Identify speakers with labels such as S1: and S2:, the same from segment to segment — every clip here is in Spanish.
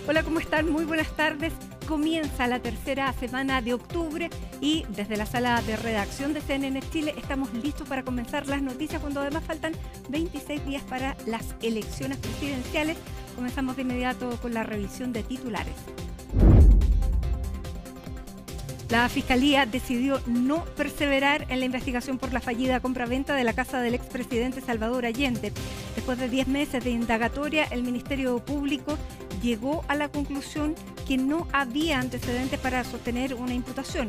S1: Hola, ¿cómo están? Muy buenas tardes. Comienza la tercera semana de octubre y desde la sala de redacción de CNN Chile estamos listos para comenzar las noticias cuando además faltan 26 días para las elecciones presidenciales. Comenzamos de inmediato con la revisión de titulares. La Fiscalía decidió no perseverar en la investigación por la fallida compraventa de la casa del expresidente Salvador Allende. Después de 10 meses de indagatoria, el Ministerio Público llegó a la conclusión que no había antecedentes para sostener una imputación.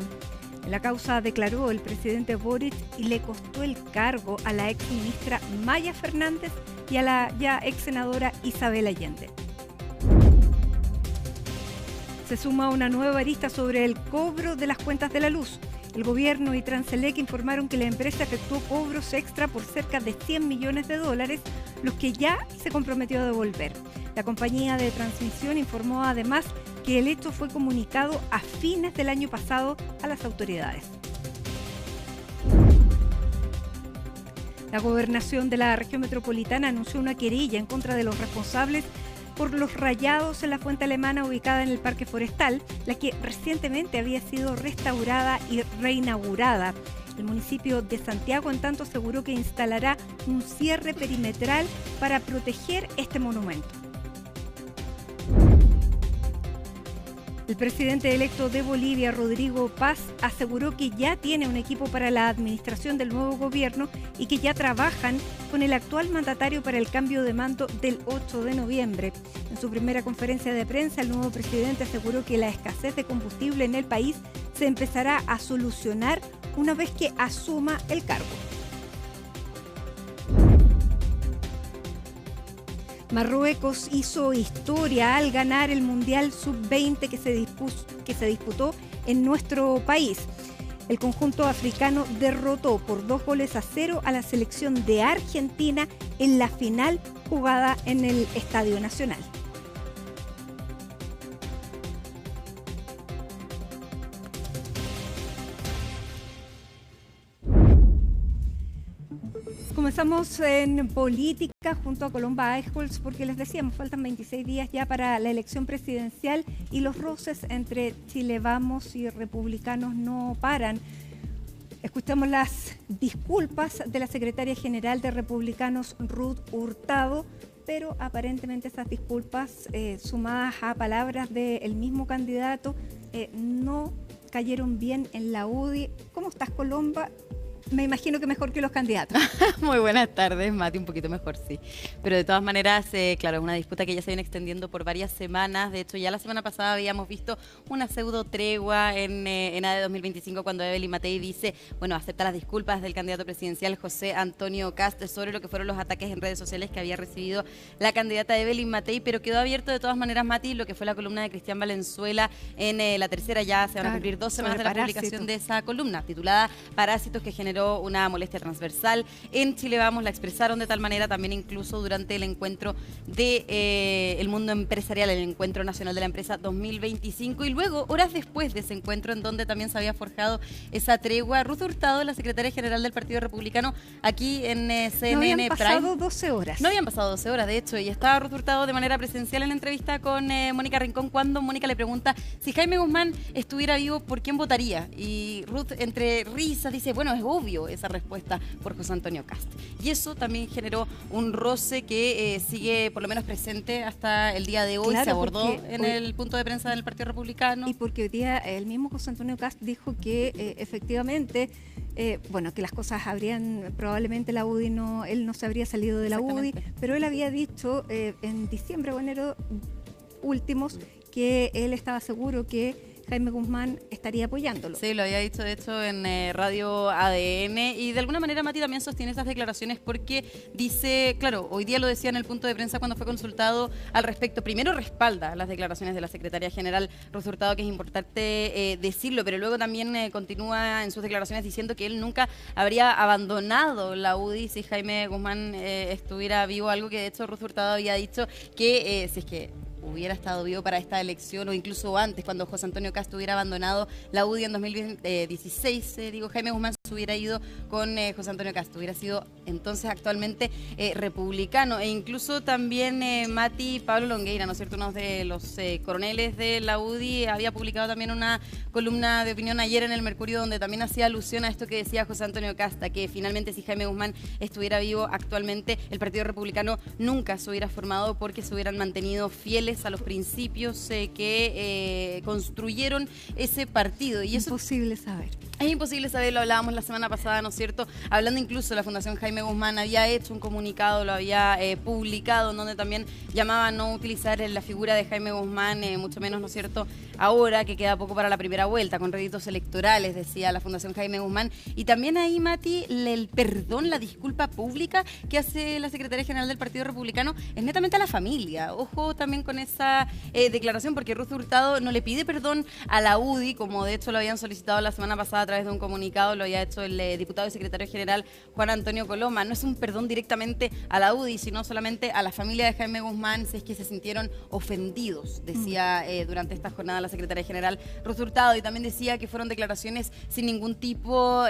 S1: En la causa declaró el presidente Boric y le costó el cargo a la exministra Maya Fernández y a la ya ex senadora Isabel Allende. Se suma una nueva arista sobre el cobro de las cuentas de la luz. El gobierno y Transelec informaron que la empresa efectuó cobros extra por cerca de $100 millones, los que ya se comprometió a devolver. La compañía de transmisión informó además que el hecho fue comunicado a fines del año pasado a las autoridades. La gobernación de la región metropolitana anunció una querella en contra de los responsables por los rayados en la fuente alemana ubicada en el Parque Forestal, la que recientemente había sido restaurada y reinaugurada. El municipio de Santiago, en tanto, aseguró que instalará un cierre perimetral para proteger este monumento. El presidente electo de Bolivia, Rodrigo Paz, aseguró que ya tiene un equipo para la administración del nuevo gobierno y que ya trabajan con el actual mandatario para el cambio de mando del 8 de noviembre. En su primera conferencia de prensa, el nuevo presidente aseguró que la escasez de combustible en el país se empezará a solucionar una vez que asuma el cargo. Marruecos hizo historia al ganar el Mundial Sub-20 que se disputó en nuestro país. El conjunto africano derrotó por 2-0 a la selección de Argentina en la final jugada en el Estadio Nacional. Comenzamos en política junto a Colomba Eichholz porque les decíamos, faltan 26 días ya para la elección presidencial y los roces entre Chile Vamos y republicanos no paran. Escuchamos las disculpas de la secretaria general de Republicanos, Ruth Hurtado, pero aparentemente esas disculpas, sumadas a palabras del mismo candidato, no cayeron bien en la UDI. ¿Cómo estás, Colomba? Me imagino que mejor que los candidatos.
S2: Muy buenas tardes, Mati, un poquito mejor, sí. Pero de todas maneras, claro, es una disputa que ya se viene extendiendo por varias semanas. De hecho, ya la semana pasada habíamos visto una pseudo tregua en ADE 2025 cuando Evelyn Matei dice, bueno, acepta las disculpas del candidato presidencial José Antonio Kast sobre lo que fueron los ataques en redes sociales que había recibido la candidata Evelyn Matei, pero quedó abierto de todas maneras, Mati, lo que fue la columna de Cristian Valenzuela en la tercera. Ya se van a cumplir 2 semanas de la publicación de esa columna, titulada Parásitos, que generó una molestia transversal. En Chile Vamos la expresaron de tal manera también incluso durante el encuentro de el mundo empresarial, el encuentro nacional de la empresa 2025, y luego, horas después de ese encuentro en donde también se había forjado esa tregua, Ruth Hurtado, la secretaria general del Partido Republicano, aquí en CNN
S1: No habían pasado
S2: Prime.
S1: 12 horas.
S2: No habían pasado 12 horas, de hecho, y estaba Ruth Hurtado de manera presencial en la entrevista con Mónica Rincón cuando Mónica le pregunta si Jaime Guzmán estuviera vivo, ¿por quién votaría? Y Ruth, entre risas, dice, bueno, es obvio esa respuesta por José Antonio Kast. Y eso también generó un roce que sigue por lo menos presente hasta el día de hoy. Claro, se abordó en el punto de prensa del Partido Republicano.
S1: Y porque hoy día el mismo José Antonio Kast dijo que efectivamente, bueno, que las cosas habrían, probablemente la UDI no, él no se habría salido de la UDI, pero él había dicho en diciembre o enero últimos que él estaba seguro que Jaime Guzmán estaría apoyándolo.
S2: Sí, lo había dicho de hecho en Radio ADN, y de alguna manera Mati también sostiene esas declaraciones porque dice, claro, hoy día lo decía en el punto de prensa cuando fue consultado al respecto, primero respalda las declaraciones de la secretaria general Ruth Hurtado, que es importante decirlo, pero luego también continúa en sus declaraciones diciendo que él nunca habría abandonado la UDI si Jaime Guzmán estuviera vivo, algo que de hecho Ruth Hurtado había dicho que si es que hubiera estado vivo para esta elección o incluso antes, cuando José Antonio Kast hubiera abandonado la UDI en 2016, Jaime Guzmán se hubiera ido con José Antonio Kast, hubiera sido entonces actualmente republicano. E incluso también Mati Pablo Longueira, ¿no es cierto?, uno de los coroneles de la UDI, había publicado también una columna de opinión ayer en el Mercurio donde también hacía alusión a esto que decía José Antonio Kast, que finalmente si Jaime Guzmán estuviera vivo actualmente, el Partido Republicano nunca se hubiera formado porque se hubieran mantenido fieles a los principios que construyeron ese partido. Y eso
S1: imposible saber.
S2: Es imposible saber, lo hablábamos la semana pasada, ¿no es cierto? Hablando incluso, la Fundación Jaime Guzmán había hecho un comunicado, lo había publicado, en donde también llamaba a no utilizar la figura de Jaime Guzmán, mucho menos, ¿no es cierto?, ahora que queda poco para la primera vuelta, con réditos electorales, decía la Fundación Jaime Guzmán. Y también ahí, Mati, el perdón, la disculpa pública que hace la Secretaría General del Partido Republicano es netamente a la familia. Ojo también con esa declaración, porque Ruth Hurtado no le pide perdón a la UDI, como de hecho lo habían solicitado la semana pasada a través de un comunicado, lo había hecho el diputado y secretario general Juan Antonio Coloma. No es un perdón directamente a la UDI, sino solamente a la familia de Jaime Guzmán, si es que se sintieron ofendidos, decía durante esta jornada la secretaria general Ruth Hurtado. Y también decía que fueron declaraciones sin ningún tipo,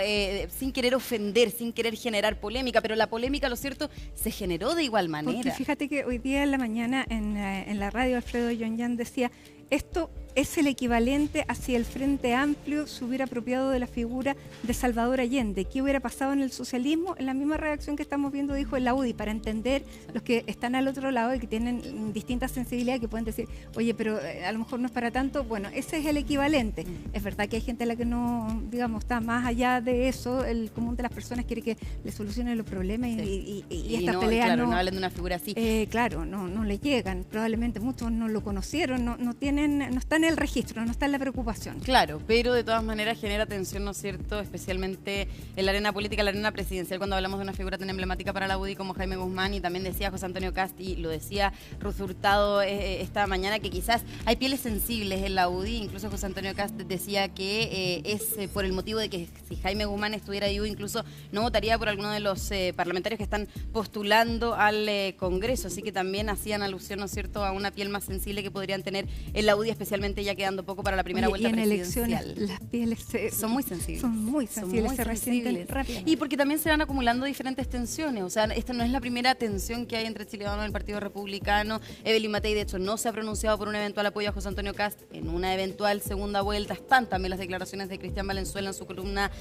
S2: sin querer ofender, sin querer generar polémica, pero la polémica, lo cierto, se generó de igual manera.
S1: Porque fíjate que hoy día en la mañana en la radio Alfredo Yonyan decía, esto es el equivalente a si el Frente Amplio se hubiera apropiado de la figura de Salvador Allende. ¿Qué hubiera pasado en el socialismo? En la misma reacción que estamos viendo, dijo en la UDI, para entender los que están al otro lado y que tienen distintas sensibilidades, que pueden decir, oye, pero a lo mejor no es para tanto. Bueno, ese es el equivalente. Es verdad que hay gente a la que no, digamos, está más allá de eso. El común de las personas quiere que le solucionen los problemas y estas peleas
S2: claro, no hablan de una figura así.
S1: Claro, no le llegan. Probablemente muchos no lo conocieron, no están en el registro, no está en la preocupación.
S2: Claro, pero de todas maneras genera tensión, ¿no es cierto?, especialmente en la arena política, la arena presidencial, cuando hablamos de una figura tan emblemática para la UDI como Jaime Guzmán. Y también decía José Antonio Kast, y lo decía Ruth Hurtado esta mañana, que quizás hay pieles sensibles en la UDI. Incluso José Antonio Kast decía que es por el motivo de que si Jaime Guzmán estuviera vivo, incluso no votaría por alguno de los parlamentarios que están postulando al Congreso. Así que también hacían alusión, ¿no es cierto?, a una piel más sensible que podrían tener en la UDI, especialmente ya quedando poco para la primera vuelta presidencial.
S1: Y en elecciones las pieles
S2: son muy sensibles.
S1: Se resienten rápido.
S2: Y porque también se van acumulando diferentes tensiones. O sea, esta no es la primera tensión que hay entre Chile Vamos y el Partido Republicano. Evelyn Matei, de hecho, no se ha pronunciado por un eventual apoyo a José Antonio Kast en una eventual segunda vuelta. Están también las declaraciones de Cristian Valenzuela en su columna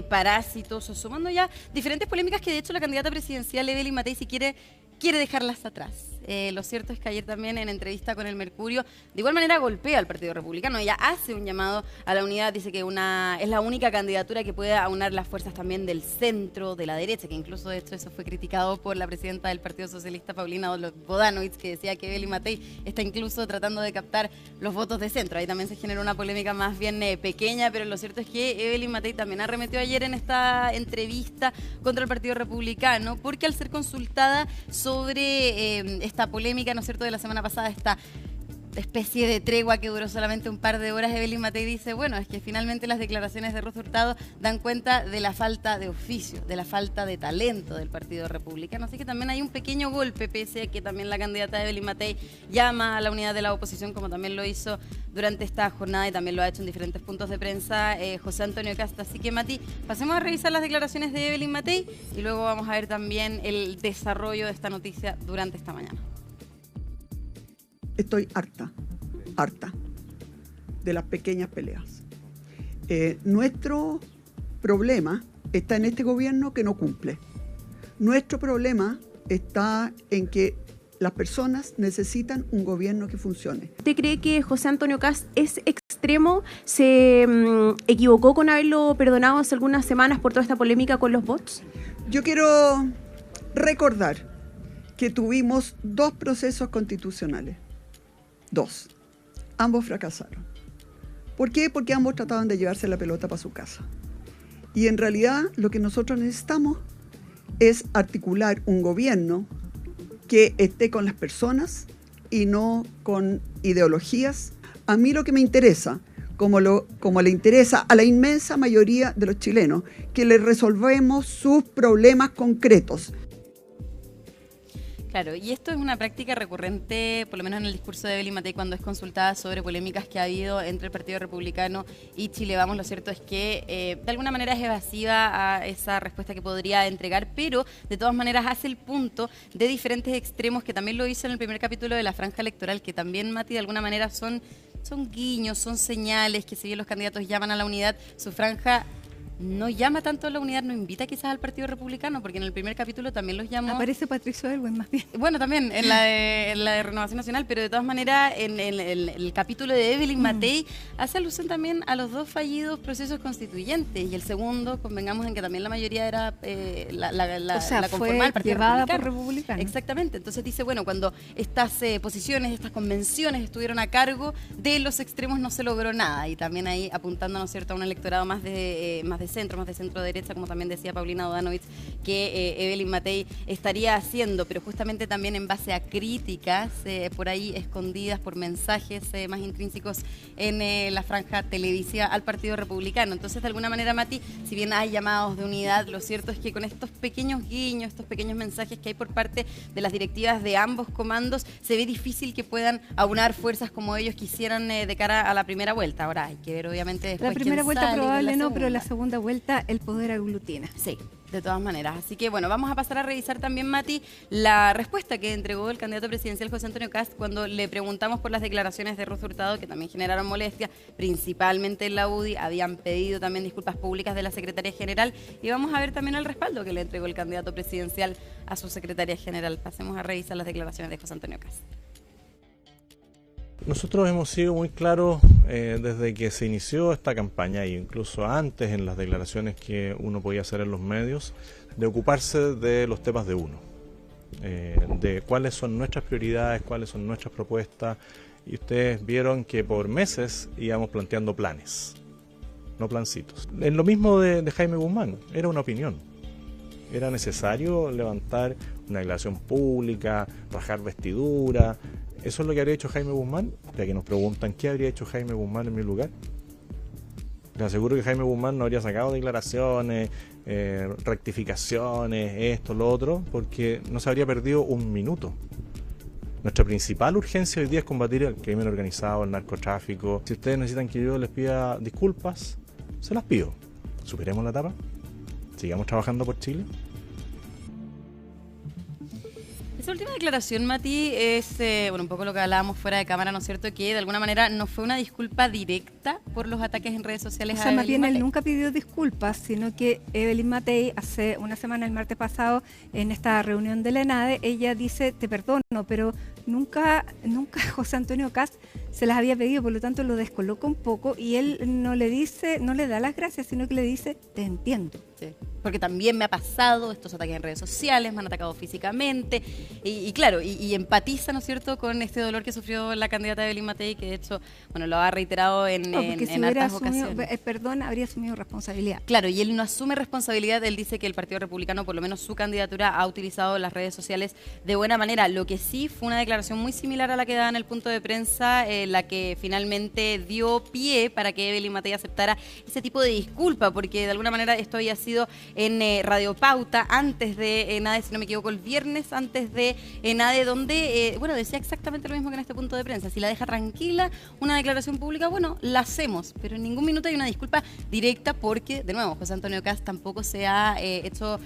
S2: Parásitos, sumando ya diferentes polémicas que de hecho la candidata presidencial Evelyn Matei, si quiere dejarlas atrás. Lo cierto es que ayer también en entrevista con el Mercurio, de igual manera golpea al Partido Republicano. Ella hace un llamado a la unidad, dice que es la única candidatura que puede aunar las fuerzas también del centro, de la derecha, que incluso de hecho eso fue criticado por la presidenta del Partido Socialista, Paulina Bodanovich, que decía que Evelyn Matei está incluso tratando de captar los votos de centro. Ahí también se generó una polémica más bien pequeña, pero lo cierto es que Evelyn Matei también arremetió ayer en esta entrevista contra el Partido Republicano, porque al ser consultada sobre esta polémica, ¿no es cierto?, de la semana pasada, esta especie de tregua que duró solamente un par de horas, Evelyn Matei dice, bueno, es que finalmente las declaraciones de Ruth Hurtado dan cuenta de la falta de oficio, de la falta de talento del Partido Republicano. Así que también hay un pequeño golpe, pese a que también la candidata Evelyn Matei llama a la unidad de la oposición, como también lo hizo durante esta jornada y también lo ha hecho en diferentes puntos de prensa José Antonio Kast. Así que, Mati, pasemos a revisar las declaraciones de Evelyn Matei y luego vamos a ver también el desarrollo de esta noticia durante esta mañana.
S3: Estoy harta de las pequeñas peleas. Nuestro problema está en este gobierno que no cumple. Nuestro problema está en que las personas necesitan un gobierno que funcione.
S4: ¿Usted cree que José Antonio Kast es extremo? ¿Se equivocó con haberlo perdonado hace algunas semanas por toda esta polémica con los bots?
S3: Yo quiero recordar que tuvimos 2 procesos constitucionales. 2. Ambos fracasaron. ¿Por qué? Porque ambos trataban de llevarse la pelota para su casa. Y en realidad lo que nosotros necesitamos es articular un gobierno que esté con las personas y no con ideologías. A mí lo que me interesa, como le interesa a la inmensa mayoría de los chilenos, que les resolvemos sus problemas concretos.
S2: Claro, y esto es una práctica recurrente, por lo menos en el discurso de Evelyn Matei, cuando es consultada sobre polémicas que ha habido entre el Partido Republicano y Chile Vamos. Lo cierto es que de alguna manera es evasiva a esa respuesta que podría entregar, pero de todas maneras hace el punto de diferentes extremos, que también lo hizo en el primer capítulo de la franja electoral, que también, Mati, de alguna manera son guiños, son señales, que si bien los candidatos llaman a la unidad, su franja no llama tanto a la unidad, no invita quizás al Partido Republicano, porque en el primer capítulo también los llamó.
S1: Aparece Patricio Elwin más bien.
S2: Bueno, también en la de Renovación Nacional, pero de todas maneras en el capítulo de Evelyn Matei hace alusión también a los 2 fallidos procesos constituyentes, y el segundo, convengamos en que también la mayoría era
S1: o sea,
S2: la
S1: fue
S2: conformaba el Partido
S1: llevada
S2: Republicano.
S1: por republicanos.
S2: Exactamente, entonces dice, bueno, cuando estas posiciones, estas convenciones estuvieron a cargo de los extremos no se logró nada, y también ahí apuntando, ¿no es cierto?, a un electorado más de centro, más de centro derecha, como también decía Paulina Bodanovich, que Evelyn Matei estaría haciendo, pero justamente también en base a críticas por ahí escondidas por mensajes más intrínsecos en la franja televisiva al Partido Republicano. Entonces, de alguna manera, Mati, si bien hay llamados de unidad, lo cierto es que con estos pequeños guiños, estos pequeños mensajes que hay por parte de las directivas de ambos comandos, se ve difícil que puedan aunar fuerzas como ellos quisieran de cara a la primera vuelta. Ahora hay que ver, obviamente, después
S1: La primera
S2: quién
S1: vuelta
S2: sale,
S1: probable
S2: la
S1: no, pero la
S2: segunda.
S1: segunda vuelta el poder aglutina.
S2: Sí, de todas maneras. Así que bueno, vamos a pasar a revisar también, Mati, la respuesta que entregó el candidato presidencial José Antonio Kast cuando le preguntamos por las declaraciones de Ruth Hurtado, que también generaron molestia, principalmente en la UDI. Habían pedido también disculpas públicas de la Secretaría General, y vamos a ver también el respaldo que le entregó el candidato presidencial a su Secretaría General. Pasemos a revisar las declaraciones de José Antonio Kast.
S5: Nosotros hemos sido muy claros desde que se inició esta campaña, e incluso antes en las declaraciones que uno podía hacer en los medios, de ocuparse de los temas de uno, de cuáles son nuestras prioridades, cuáles son nuestras propuestas, y ustedes vieron que por meses íbamos planteando planes, no plancitos. En lo mismo de Jaime Guzmán, era una opinión. Era necesario levantar una declaración pública, rajar vestidura. ¿Eso es lo que habría hecho Jaime Guzmán? Ya que nos preguntan qué habría hecho Jaime Guzmán en mi lugar. Les aseguro que Jaime Guzmán no habría sacado declaraciones, rectificaciones, esto, lo otro, porque no se habría perdido un minuto. Nuestra principal urgencia hoy día es combatir el crimen organizado, el narcotráfico. Si ustedes necesitan que yo les pida disculpas, se las pido. Superemos la etapa, sigamos trabajando por Chile.
S2: Esa última declaración, Mati, es bueno, un poco lo que hablábamos fuera de cámara, ¿no es cierto? Que de alguna manera no fue una disculpa directa por los ataques en redes sociales
S1: O sea,
S2: a
S1: más
S2: Evelyn
S1: bien él
S2: Matei.
S1: nunca pidió disculpas, sino que Evelyn Matei hace una semana, el martes pasado, en esta reunión de la ENADE, ella dice, te perdono, pero nunca José Antonio Kast se las había pedido, por lo tanto lo descoloca un poco, y él no le dice, no le da las gracias, sino que le dice, te entiendo.
S2: Sí, porque también me ha pasado estos ataques en redes sociales, me han atacado físicamente, y claro, y empatiza, ¿no es cierto?, con este dolor que sufrió la candidata Evelyn Matei, que de hecho, bueno, lo ha reiterado en
S1: Porque si
S2: en
S1: hubiera
S2: hartas
S1: asumido,
S2: ocasiones.
S1: perdón, habría asumido responsabilidad.
S2: Claro, y él no asume responsabilidad. Él dice que el Partido Republicano, por lo menos su candidatura, ha utilizado las redes sociales de buena manera. Lo que sí fue una declaración muy similar a la que daba en el punto de prensa, la que finalmente dio pie para que Evelyn Matei aceptara ese tipo de disculpa, porque de alguna manera esto había sido en Radio Pauta, antes de ENADE, si no me equivoco, el viernes antes de ENADE, donde, bueno, decía exactamente lo mismo que en este punto de prensa. Si la deja tranquila una declaración pública, bueno, la hacemos, pero en ningún minuto hay una disculpa directa, porque, de nuevo, José Antonio Kast tampoco se ha hecho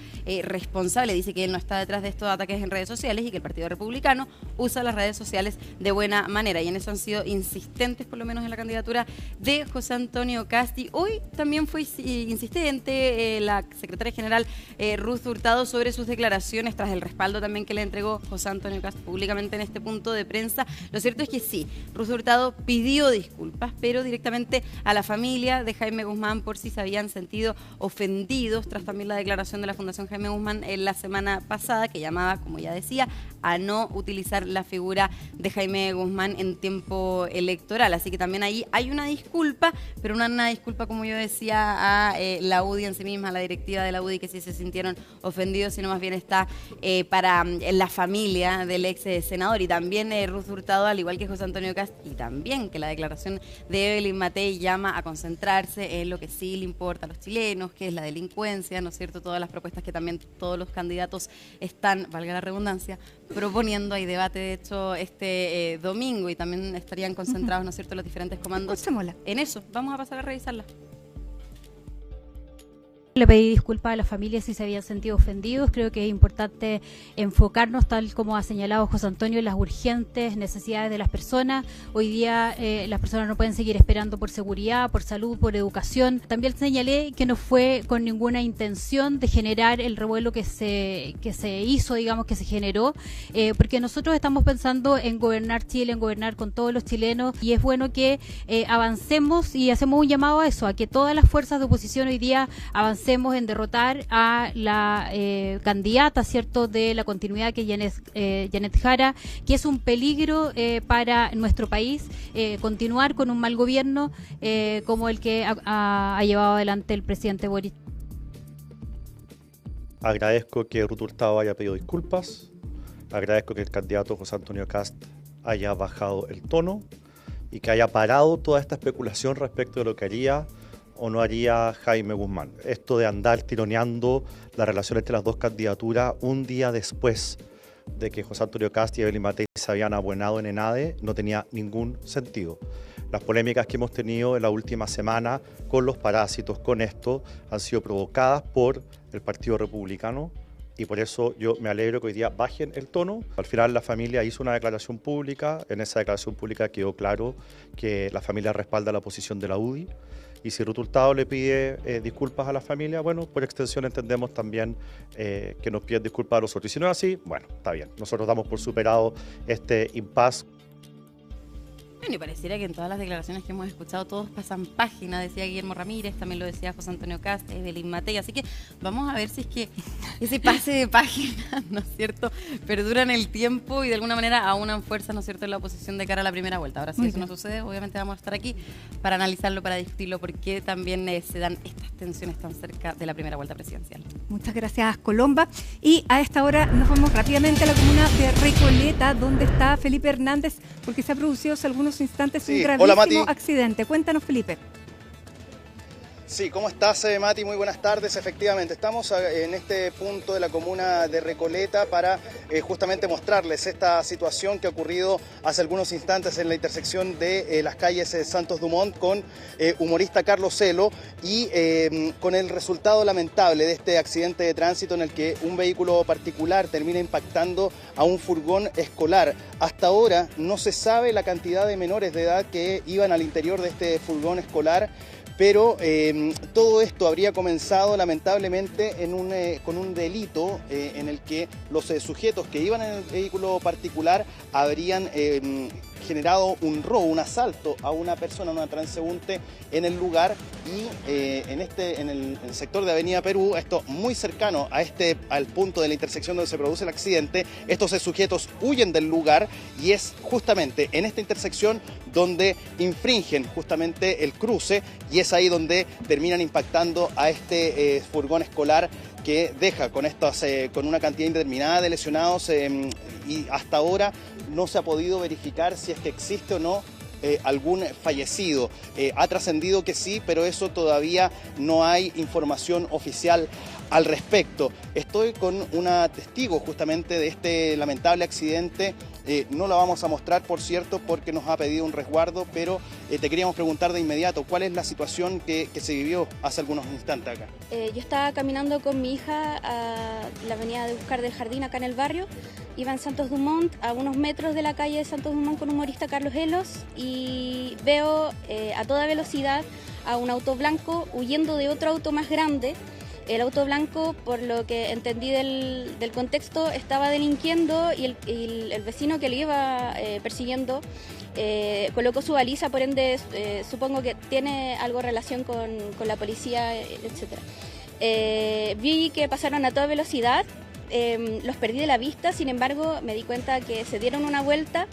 S2: responsable. Dice que él no está detrás de estos ataques en redes sociales y que el Partido Republicano usa las redes sociales de buena manera, y en eso han sido insistentes, por lo menos en la candidatura de José Antonio Kast. Y hoy también fue insistente la secretaria general Ruth Hurtado sobre sus declaraciones tras el respaldo también que le entregó José Antonio Kast públicamente en este punto de prensa. Lo cierto es que sí, Ruth Hurtado pidió disculpas, pero directamente a la familia de Jaime Guzmán por si se habían sentido ofendidos tras también la declaración de la Fundación Jaime Guzmán en la semana pasada, que llamaba, como ya decía, a no utilizar la figura de Jaime Guzmán en tiempo electoral. Así que también ahí hay una disculpa, pero una disculpa, como yo decía, a la UDI en sí misma, a la directiva de la UDI, que sí se sintieron ofendidos, sino más bien está para la familia del ex senador. Y también Ruth Hurtado, al igual que José Antonio Kast, y también que la declaración de Evelyn Matei llama a concentrarse en lo que sí le importa a los chilenos, que es la delincuencia, ¿no es cierto? Todas las propuestas que también todos los candidatos están, valga la redundancia, proponiendo. Hay debate, de hecho, este domingo y también estarían concentrados, ¿no es cierto?, los diferentes comandos
S1: Escuchémosla.
S2: en eso. Vamos a pasar a revisarla.
S6: Le pedí disculpas a las familias si se habían sentido ofendidos. Creo que es importante enfocarnos, tal como ha señalado José Antonio, en las urgentes necesidades de las personas. Hoy día las personas no pueden seguir esperando por seguridad, por salud, por educación. También señalé que no fue con ninguna intención de generar el revuelo que se hizo, digamos, que se generó, porque nosotros estamos pensando en gobernar Chile, en gobernar con todos los chilenos, y es bueno que avancemos y hacemos un llamado a eso, a que todas las fuerzas de oposición hoy día avancemos en derrotar a la candidata, ¿cierto?, de la continuidad, que es Janet Jara, que es un peligro para nuestro país, continuar con un mal gobierno como el que ha llevado adelante el presidente Boris.
S7: Agradezco que Ruth Hurtado haya pedido disculpas, agradezco que el candidato José Antonio Kast haya bajado el tono y que haya parado toda esta especulación respecto de lo que haría o no haría Jaime Guzmán. Esto de andar tironeando la relación entre las dos candidaturas un día después de que José Antonio Kast y Evelyn Matei se habían abuenado en ENADE no tenía ningún sentido. Las polémicas que hemos tenido en la última semana con los parásitos, con esto, han sido provocadas por el Partido Republicano, y por eso yo me alegro que hoy día bajen el tono. Al final la familia hizo una declaración pública, en esa declaración pública quedó claro que la familia respalda la posición de la UDI, y si Ruth Hurtado le pide disculpas a la familia, bueno, por extensión entendemos también que nos piden disculpas a nosotros. Y si no es así, bueno, está bien, nosotros damos por superado este impasse.
S2: Bueno, y pareciera que en todas las declaraciones que hemos escuchado todos pasan página, decía Guillermo Ramírez, también lo decía José Antonio Kast, Evelyn Matei, así que vamos a ver si es que ese pase de página, ¿no es cierto?, perduran el tiempo y de alguna manera aunan fuerzas, ¿no es cierto?, en la oposición de cara a la primera vuelta. Ahora, si eso no sucede, obviamente vamos a estar aquí para analizarlo, para discutirlo, porque también se dan estas tensiones tan cerca de la primera vuelta presidencial.
S1: Muchas gracias, Colomba. Y a esta hora nos vamos rápidamente a la comuna de Recoleta, donde está Felipe Hernández, porque se ha producido hace algunos instantes un gravísimo accidente. Cuéntanos, Felipe.
S8: Sí, ¿cómo estás, Mati? Muy buenas tardes. Efectivamente, estamos en este punto de la comuna de Recoleta para justamente mostrarles esta situación que ha ocurrido hace algunos instantes en la intersección de las calles Santos Dumont con humorista Carlos Elo, y con el resultado lamentable de este accidente de tránsito en el que un vehículo particular termina impactando a un furgón escolar. Hasta ahora no se sabe la cantidad de menores de edad que iban al interior de este furgón escolar, pero todo esto habría comenzado lamentablemente con un delito en el que los sujetos que iban en el vehículo particular habrían generado un robo, un asalto a una persona, una transeúnte en el lugar, y en el sector de Avenida Perú, esto muy cercano al punto de la intersección donde se produce el accidente, estos sujetos huyen del lugar, y es justamente en esta intersección donde infringen justamente el cruce, y es ahí donde terminan impactando a este furgón escolar, que deja con una cantidad indeterminada de lesionados, y hasta ahora no se ha podido verificar si es que existe o no algún fallecido. Ha trascendido que sí, pero eso todavía no hay información oficial al respecto. Estoy con una testigo justamente de este lamentable accidente. No la vamos a mostrar, por cierto, porque nos ha pedido un resguardo, pero te queríamos preguntar de inmediato, ¿cuál es la situación que se vivió hace algunos instantes acá?
S9: Yo estaba caminando con mi hija a la avenida de Buscar del Jardín, acá en el barrio. Iba en Santos Dumont, a unos metros de la calle de Santos Dumont, con humorista Carlos Elos, y veo a toda velocidad a un auto blanco huyendo de otro auto más grande. El auto blanco, por lo que entendí del contexto, estaba delinquiendo, y el vecino que le iba persiguiendo colocó su baliza, por ende supongo que tiene algo relación con la policía, etc. Vi que pasaron a toda velocidad, los perdí de la vista, sin embargo me di cuenta que se dieron una vuelta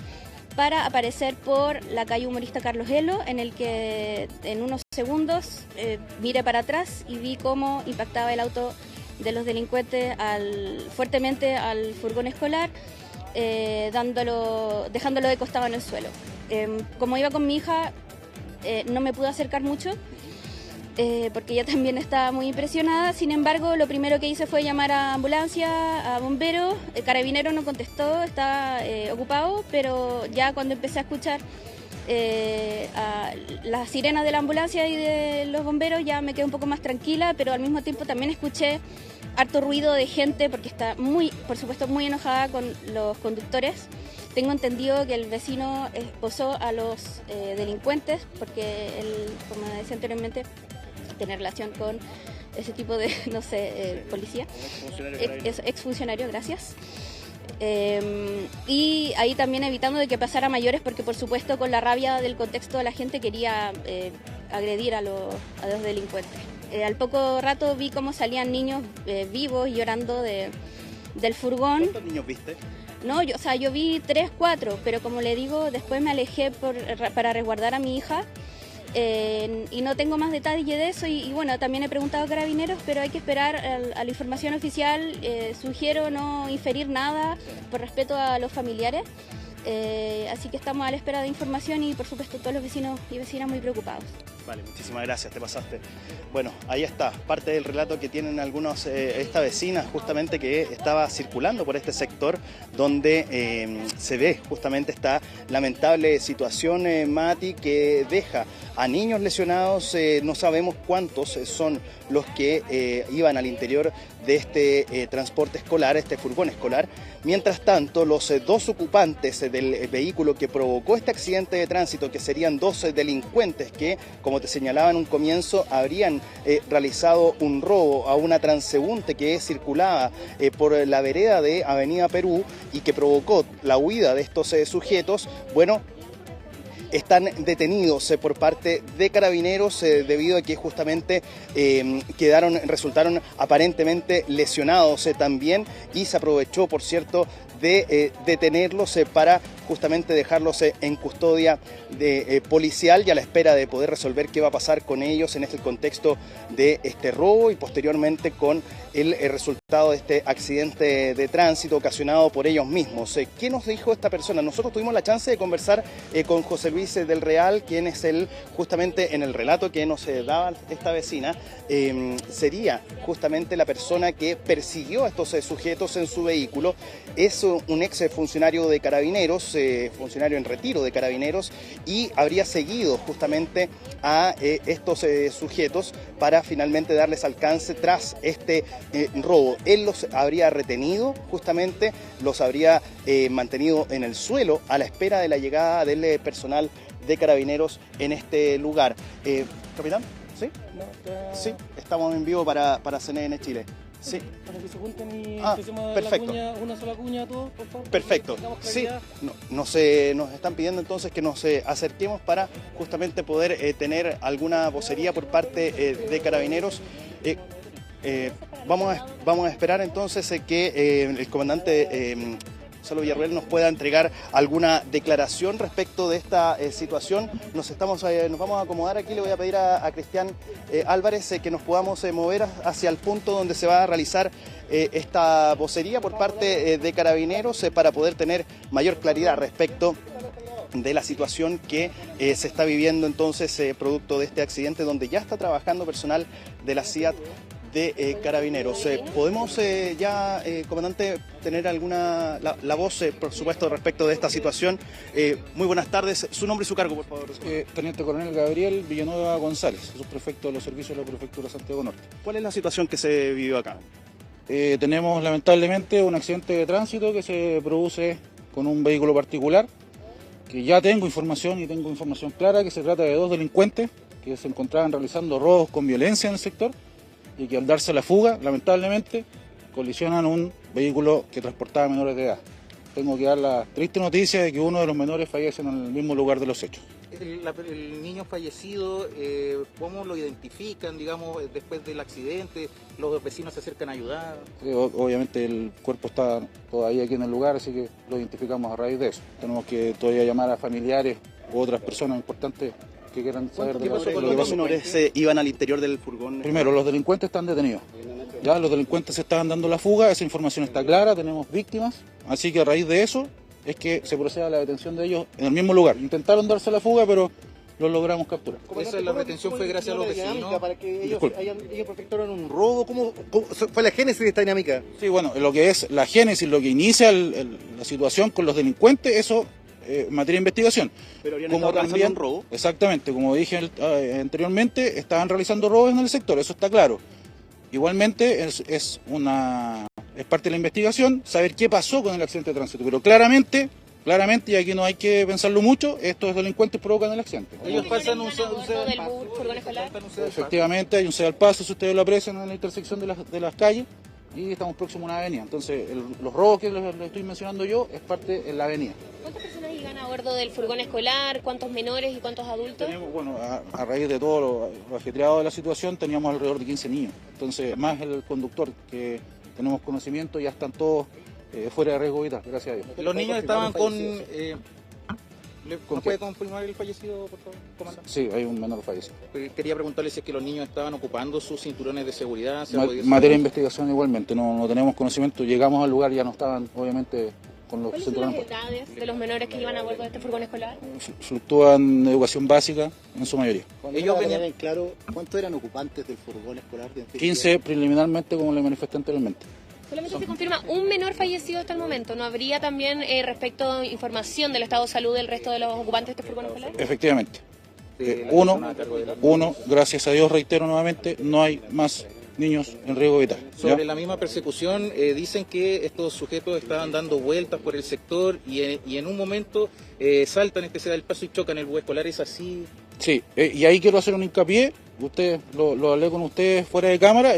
S9: para aparecer por la calle humorista Carlos Elo, en el que en unos segundos miré para atrás y vi cómo impactaba el auto de los delincuentes fuertemente al furgón escolar, dejándolo de costado en el suelo. Como iba con mi hija, no me pude acercar mucho, porque ella también estaba muy impresionada. Sin embargo, lo primero que hice fue llamar a ambulancia, a bomberos. El carabinero no contestó, estaba ocupado, pero ya cuando empecé a escuchar a las sirenas de la ambulancia y de los bomberos ya me quedé un poco más tranquila, pero al mismo tiempo también escuché harto ruido de gente porque está por supuesto, muy enojada con los conductores. Tengo entendido que el vecino esposó a los delincuentes porque él, como decía anteriormente, tiene relación con ese tipo de, no sé, policía. Exfuncionario, gracias. Y ahí también evitando de que pasara a mayores porque por supuesto con la rabia del contexto la gente quería agredir a los delincuentes. Al poco rato vi cómo salían niños vivos llorando del furgón.
S8: ¿Cuántos niños viste?
S9: No, yo vi 3, 4, pero como le digo, después me alejé para resguardar a mi hija. Y no tengo más detalle de eso y bueno, también he preguntado a Carabineros, pero hay que esperar a la información oficial. Sugiero no inferir nada por respeto a los familiares, así que estamos a la espera de información y por supuesto todos los vecinos y vecinas muy preocupados.
S8: Vale, muchísimas gracias, te pasaste. Bueno, ahí está, parte del relato que tienen algunos, esta vecina justamente que estaba circulando por este sector donde se ve justamente esta lamentable situación, Mati, que deja a niños lesionados. No sabemos cuántos son los que iban al interior de este transporte escolar, este furgón escolar. Mientras tanto, los dos ocupantes del vehículo que provocó este accidente de tránsito, que serían dos delincuentes que, como te señalaba en un comienzo, habrían realizado un robo a una transeúnte que circulaba por la vereda de Avenida Perú y que provocó la huida de estos sujetos, bueno, están detenidos por parte de Carabineros debido a que justamente resultaron aparentemente lesionados también y se aprovechó, por cierto, de detenerlos para justamente dejarlos en custodia policial y a la espera de poder resolver qué va a pasar con ellos en este contexto de este robo y posteriormente con el resultado de este accidente de tránsito ocasionado por ellos mismos. ¿Qué nos dijo esta persona? Nosotros tuvimos la chance de conversar con José Luis del Real, quien es justamente en el relato que nos daba esta vecina, sería justamente la persona que persiguió a estos sujetos en su vehículo. Es un ex funcionario de Carabineros, funcionario en retiro de Carabineros, y habría seguido justamente a estos sujetos para finalmente darles alcance tras este robo. Él los habría retenido justamente, los habría mantenido en el suelo a la espera de la llegada del personal de Carabineros en este lugar. ¿Capitán? ¿Sí? Sí, estamos en vivo para CNN Chile. Sí.
S10: Para que se junten y
S8: empecemos perfecto.
S10: Una sola cuña a todos, por favor.
S8: Perfecto. Sí, nos están pidiendo entonces que nos acerquemos para justamente poder tener alguna vocería por parte de Carabineros. Vamos a esperar entonces que el comandante Gonzalo Villarreal nos pueda entregar alguna declaración respecto de esta situación. Nos vamos a acomodar aquí. Le voy a pedir a Cristian Álvarez que nos podamos mover hacia el punto donde se va a realizar esta vocería por parte de Carabineros para poder tener mayor claridad respecto de la situación que se está viviendo entonces producto de este accidente donde ya está trabajando personal de la CIAT de Carabineros. ¿Podemos ya, comandante, tener la voz, por supuesto, respecto de esta situación? Muy buenas tardes. Su nombre y su cargo, por favor.
S11: Teniente Coronel Gabriel Villanueva González, subprefecto de los servicios de la Prefectura de Santiago Norte.
S8: ¿Cuál es la situación que se vivió acá?
S11: Tenemos lamentablemente un accidente de tránsito que se produce con un vehículo particular, que ya tengo información clara que se trata de dos delincuentes que se encontraban realizando robos con violencia en el sector y que al darse la fuga, lamentablemente, colisionan un vehículo que transportaba menores de edad. Tengo que dar la triste noticia de que uno de los menores fallece en el mismo lugar de los hechos.
S12: El niño fallecido, ¿cómo lo identifican, digamos, después del accidente? ¿Los vecinos se acercan a ayudar?
S11: Obviamente el cuerpo está todavía aquí en el lugar, así que lo identificamos a raíz de eso. Tenemos que todavía llamar a familiares u otras personas importantes que quieran saber de
S8: lo que pasó. ¿Los menores iban al interior del furgón?
S11: Primero, los delincuentes están detenidos. Ya los delincuentes se estaban dando la fuga, esa información está clara, tenemos víctimas, así que a raíz de eso es que se procede a la detención de ellos en el mismo lugar. Intentaron darse la fuga, pero
S7: lo logramos capturar.
S12: Esa la retención fue gracias a los vecinos.
S8: Para que ellos perpetraron un robo, ¿cómo fue la génesis de esta dinámica?
S7: Sí, bueno, lo que es la génesis, lo que inicia la situación con los delincuentes, eso materia de investigación.
S8: Pero habían estado realizando un robo.
S7: Exactamente, como dije anteriormente, estaban realizando robos en el sector, eso está claro. Igualmente es parte de la investigación saber qué pasó con el accidente de tránsito, pero claramente, y aquí no hay que pensarlo mucho, estos delincuentes provocan el accidente.
S12: Ellos pasan un
S7: Efectivamente, hay un ceda al paso, si ustedes lo aprecian, en la intersección de las calles, y estamos próximos a una avenida. Entonces, los robos que les estoy mencionando yo es parte de la avenida.
S13: ¿Cuántas personas iban a bordo del furgón escolar? ¿Cuántos menores y cuántos adultos?
S7: Bueno, a raíz de todo lo ajetreado de la situación, teníamos alrededor de 15 niños. Entonces, más el conductor, que tenemos conocimiento, ya están todos fuera de riesgo vital, gracias a Dios.
S12: Los niños estaban con... ¿Nos puede confirmar el fallecido, por favor, comandante?
S7: Sí, hay un menor fallecido.
S12: Quería preguntarle si es que los niños estaban ocupando sus cinturones de seguridad.
S7: Materia de investigación igualmente, no tenemos conocimiento. Llegamos al lugar y ya no estaban, obviamente, con los cinturones.
S13: ¿Cuáles son las edades de los menores que iban a bordo de este furgón escolar?
S7: Fluctúan educación básica en su mayoría.
S8: Ellos venían en claro, ¿cuántos eran ocupantes del furgón escolar?
S7: 15 preliminarmente, como le manifesté anteriormente.
S13: Solamente se confirma un menor fallecido hasta el momento. ¿No habría también respecto a información del estado de salud del resto de los ocupantes de este furgón escolar?
S7: Efectivamente. Uno, gracias a Dios, reitero nuevamente, no hay más niños en riesgo vital.
S12: Sobre la misma persecución, dicen que estos sujetos estaban dando vueltas por el sector y en un momento saltan este ceda del paso y chocan el bus escolar. ¿Es así?
S7: Sí, y ahí quiero hacer un hincapié. Ustedes lo hablé con ustedes fuera de cámara.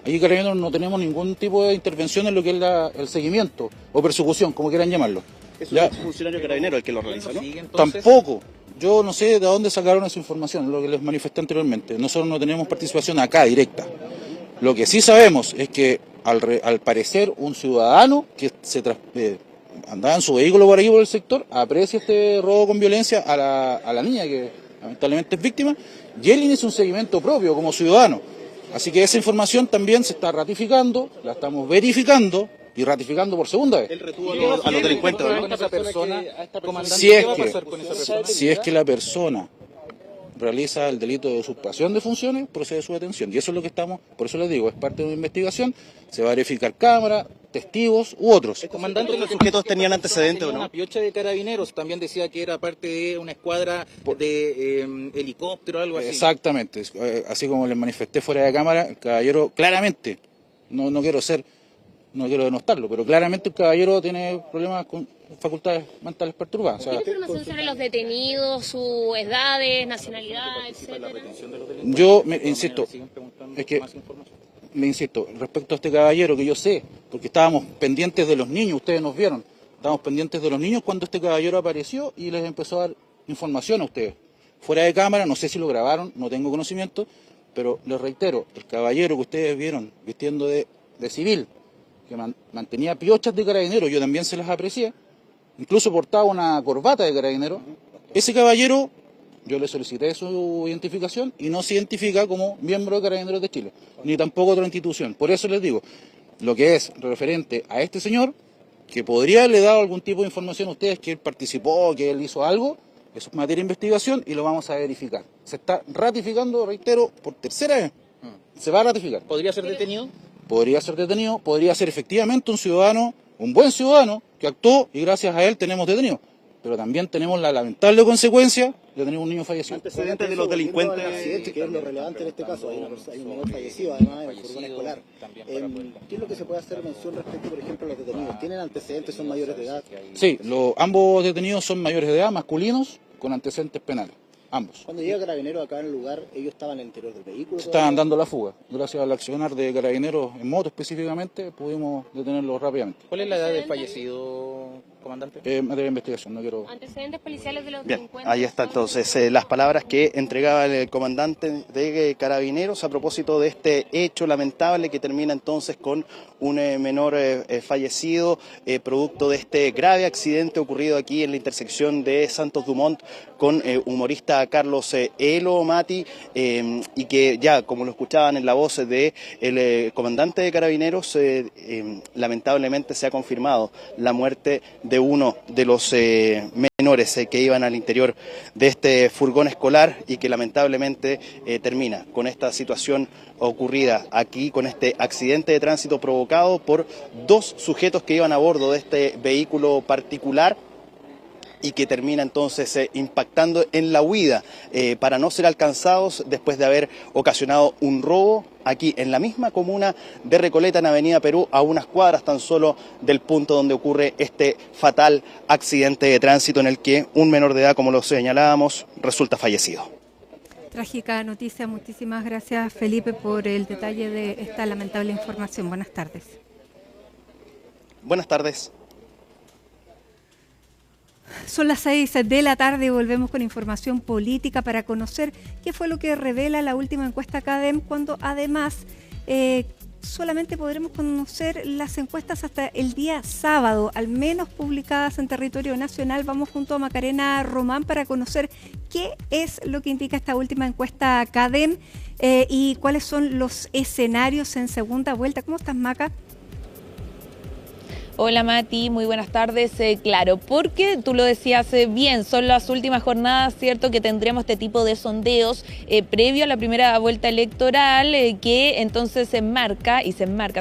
S7: Aquí Carabineros no tenemos ningún tipo de intervención en lo que es el seguimiento o persecución, como quieran llamarlo.
S8: Es un funcionario carabinero el que lo realiza, ¿no?
S7: Tampoco. Yo no sé de dónde sacaron esa información, lo que les manifesté anteriormente. Nosotros no tenemos participación acá directa. Lo que sí sabemos es que al parecer un ciudadano que andaba en su vehículo por aquí por el sector aprecia este robo con violencia a la niña que lamentablemente es víctima, y él inicia un seguimiento propio como ciudadano. Así que esa información también se está ratificando, la estamos verificando y ratificando por segunda vez.
S8: Él retuvo a los delincuentes, ¿no?
S12: Con esa persona, comandante,
S7: si es
S12: ¿qué va a pasar con esa persona?
S7: Si es que la persona realiza el delito de usurpación de funciones, procede su detención. Y eso es lo que por eso les digo, es parte de una investigación, se va a verificar cámara, testigos u otros.
S12: El comandante, los sujetos tenían antecedentes, ¿o no? Una piocha de carabineros, también decía que era parte de una escuadra de helicóptero o algo así.
S7: Exactamente, así como les manifesté fuera de cámara, el caballero claramente, no quiero denostarlo, pero claramente el caballero tiene problemas con facultades mentales perturbadas.
S13: ¿Tiene información sobre los detenidos, sus edades, nacionalidad, etcétera?
S7: Yo insisto, respecto a este caballero que yo sé, porque estábamos pendientes de los niños, ustedes nos vieron, estábamos pendientes de los niños cuando este caballero apareció y les empezó a dar información a ustedes. Fuera de cámara, no sé si lo grabaron, no tengo conocimiento, pero les reitero, el caballero que ustedes vieron vistiendo de civil, que mantenía piochas de carabineros, yo también se las aprecié, incluso portaba una corbata de carabinero. Ese caballero, yo le solicité su identificación y no se identifica como miembro de Carabineros de Chile, ni tampoco otra institución. Por eso les digo, lo que es referente a este señor, que podría haberle dado algún tipo de información a ustedes, que él participó, que él hizo algo, eso es materia de investigación y lo vamos a verificar. Se está ratificando, reitero, por tercera vez. Se va a ratificar.
S12: ¿Podría ser detenido?
S7: Podría ser detenido, podría ser efectivamente un ciudadano, un buen ciudadano, que actuó y gracias a él tenemos detenido. Pero también tenemos la lamentable consecuencia de tener un niño fallecido.
S8: Antecedentes de los delincuentes.
S14: Que es lo relevante en este caso. Hay un menor fallecido, además, en el furgón escolar. ¿Qué es lo que se puede hacer mención respecto, por ejemplo, a los detenidos? ¿Tienen antecedentes, son mayores de edad?
S7: Sí, ambos detenidos son mayores de edad, masculinos, con antecedentes penales. Ambos.
S14: Cuando llega Carabineros acá en el lugar, ¿ellos estaban en el interior del vehículo?
S7: Estaban dando la fuga. Gracias al accionar de Carabineros en moto específicamente, pudimos detenerlos rápidamente.
S12: ¿Cuál es la edad del fallecido, comandante?
S7: Materia de investigación, no quiero...
S13: ¿Antecedentes policiales de los
S8: Bien,
S13: delincuentes?
S8: ahí está entonces las palabras que entregaba el comandante de Carabineros a propósito de este hecho lamentable que termina entonces con un menor fallecido producto de este grave accidente ocurrido aquí en la intersección de Santos Dumont con humorista Carlos Elo, Mati, y que ya, como lo escuchaban en la voz del comandante de Carabineros, lamentablemente se ha confirmado la muerte de uno de los menores que iban al interior de este furgón escolar y que lamentablemente termina con esta situación ocurrida aquí, con este accidente de tránsito provocado por dos sujetos que iban a bordo de este vehículo particular y que termina entonces impactando en la huida para no ser alcanzados después de haber ocasionado un robo aquí en la misma comuna de Recoleta, en Avenida Perú, a unas cuadras tan solo del punto donde ocurre este fatal accidente de tránsito en el que un menor de edad, como lo señalábamos, resulta fallecido.
S1: Trágica noticia, muchísimas gracias Felipe por el detalle de esta lamentable información. Buenas tardes.
S8: Buenas tardes.
S1: Son las 6 de la tarde y volvemos con información política para conocer qué fue lo que revela la última encuesta CADEM, cuando además solamente podremos conocer las encuestas hasta el día sábado, al menos publicadas en territorio nacional. Vamos junto a Macarena Román para conocer qué es lo que indica esta última encuesta CADEM y cuáles son los escenarios en segunda vuelta. ¿Cómo estás, Maca?
S15: Hola Mati, muy buenas tardes. Claro, porque tú lo decías bien, son las últimas jornadas, ¿cierto?, que tendremos este tipo de sondeos previo a la primera vuelta electoral que entonces se enmarca,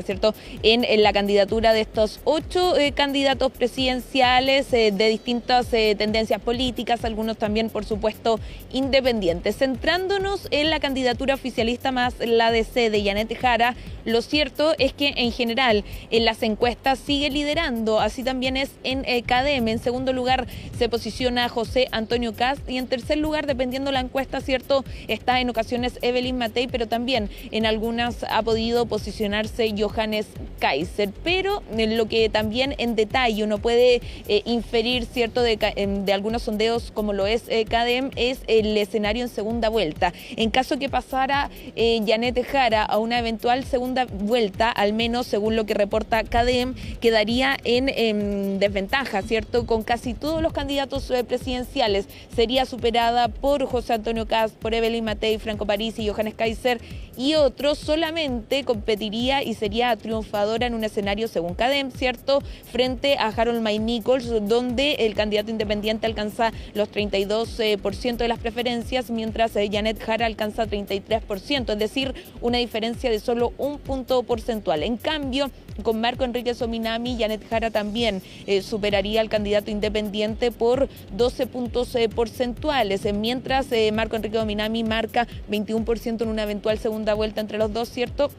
S15: ¿cierto?, en la candidatura de estos 8 candidatos presidenciales de distintas tendencias políticas, algunos también, por supuesto, independientes. Centrándonos en la candidatura oficialista más la DC de Yanet Jara, lo cierto es que en general en las encuestas sigue liderando, así también es en CADEM. En segundo lugar se posiciona José Antonio Kast y en tercer lugar, dependiendo la encuesta, cierto, está en ocasiones Evelyn Matei, pero también en algunas ha podido posicionarse Johannes Kaiser. Pero lo que también en detalle uno puede inferir, cierto, de algunos sondeos como lo es CADEM, es el escenario en segunda vuelta. En caso que pasara Yanet Jara a una eventual segunda vuelta, al menos según lo que reporta CADEM, quedaría en desventaja, ¿cierto?, con casi todos los candidatos presidenciales. Sería superada por José Antonio Kast, por Evelyn Matei, Franco Parisi, Johannes Kaiser y otros. Solamente competiría y sería triunfadora en un escenario, según CADEM, ¿cierto?, frente a Harold May Nichols, donde el candidato independiente alcanza los 32% de las preferencias, mientras Yanet Jara alcanza 33%, es decir, una diferencia de solo un punto porcentual. En cambio, con Marco Enríquez Ominami, Yanet Jara también superaría al candidato independiente por 12 puntos porcentuales, mientras Marco Enríquez Ominami marca 21% en una eventual segunda vuelta entre los dos, ¿cierto?